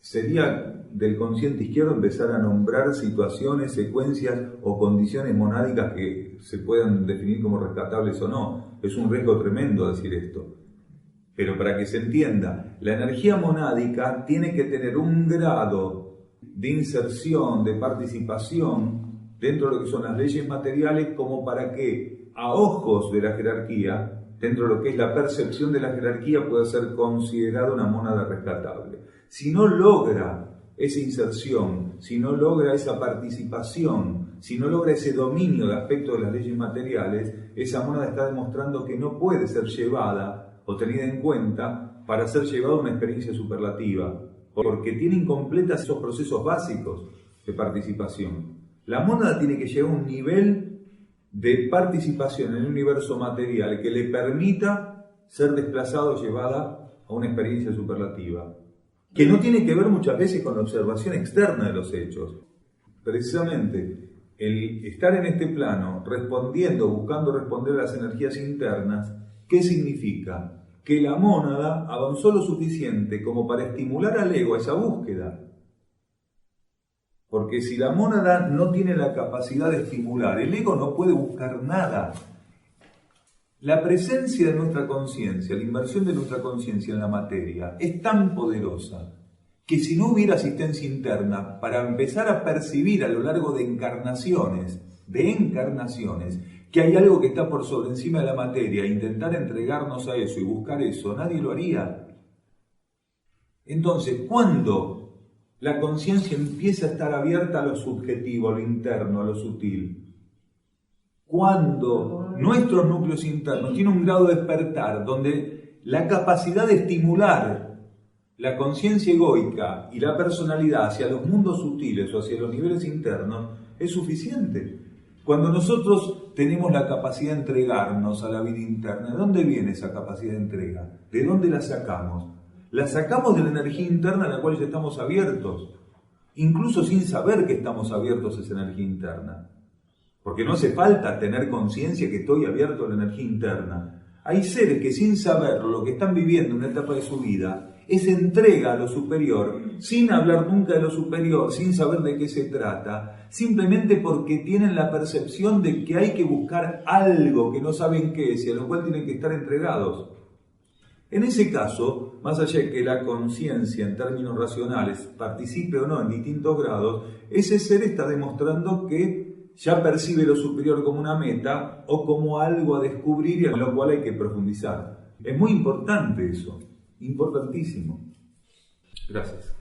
Sería del consciente izquierdo empezar a nombrar situaciones, secuencias o condiciones monádicas que se puedan definir como rescatables o no. Es un riesgo tremendo decir esto. Pero para que se entienda, la energía monádica tiene que tener un grado de inserción, de participación dentro de lo que son las leyes materiales, como para que a ojos de la jerarquía, dentro de lo que es la percepción de la jerarquía, pueda ser considerada una mónada rescatable. Si no logra esa inserción, si no logra esa participación, si no logra ese dominio de aspectos de las leyes materiales, esa mónada está demostrando que no puede ser llevada o tenida en cuenta para ser llevada a una experiencia superlativa, porque tiene incompletas esos procesos básicos de participación. La mónada tiene que llegar a un nivel de participación en el universo material que le permita ser desplazado o llevada a una experiencia superlativa, que no tiene que ver muchas veces con la observación externa de los hechos. Precisamente el estar en este plano respondiendo, buscando responder a las energías internas, ¿qué significa? Que la mónada avanzó lo suficiente como para estimular al ego a esa búsqueda. Porque si la mónada no tiene la capacidad de estimular, el ego no puede buscar nada. La presencia de nuestra conciencia, la inmersión de nuestra conciencia en la materia es tan poderosa que si no hubiera asistencia interna para empezar a percibir a lo largo de encarnaciones, que hay algo que está por sobre encima de la materia, intentar entregarnos a eso y buscar eso, nadie lo haría. Entonces, ¿cuándo la conciencia empieza a estar abierta a lo subjetivo, a lo interno, a lo sutil? Cuando nuestros núcleos internos tienen un grado de despertar donde la capacidad de estimular la conciencia egoica y la personalidad hacia los mundos sutiles o hacia los niveles internos es suficiente. Cuando nosotros tenemos la capacidad de entregarnos a la vida interna, ¿de dónde viene esa capacidad de entrega? ¿De dónde la sacamos? La sacamos de la energía interna a la cual ya estamos abiertos, incluso sin saber que estamos abiertos a esa energía interna. Porque no hace falta tener conciencia que estoy abierto a la energía interna. Hay seres que sin saberlo, lo que están viviendo en una etapa de su vida, es entrega a lo superior, sin hablar nunca de lo superior, sin saber de qué se trata, simplemente porque tienen la percepción de que hay que buscar algo que no saben qué es y a lo cual tienen que estar entregados. En ese caso, más allá de que la conciencia en términos racionales participe o no en distintos grados, ese ser está demostrando que ya percibe lo superior como una meta o como algo a descubrir y en lo cual hay que profundizar. Es muy importante eso, importantísimo. Gracias.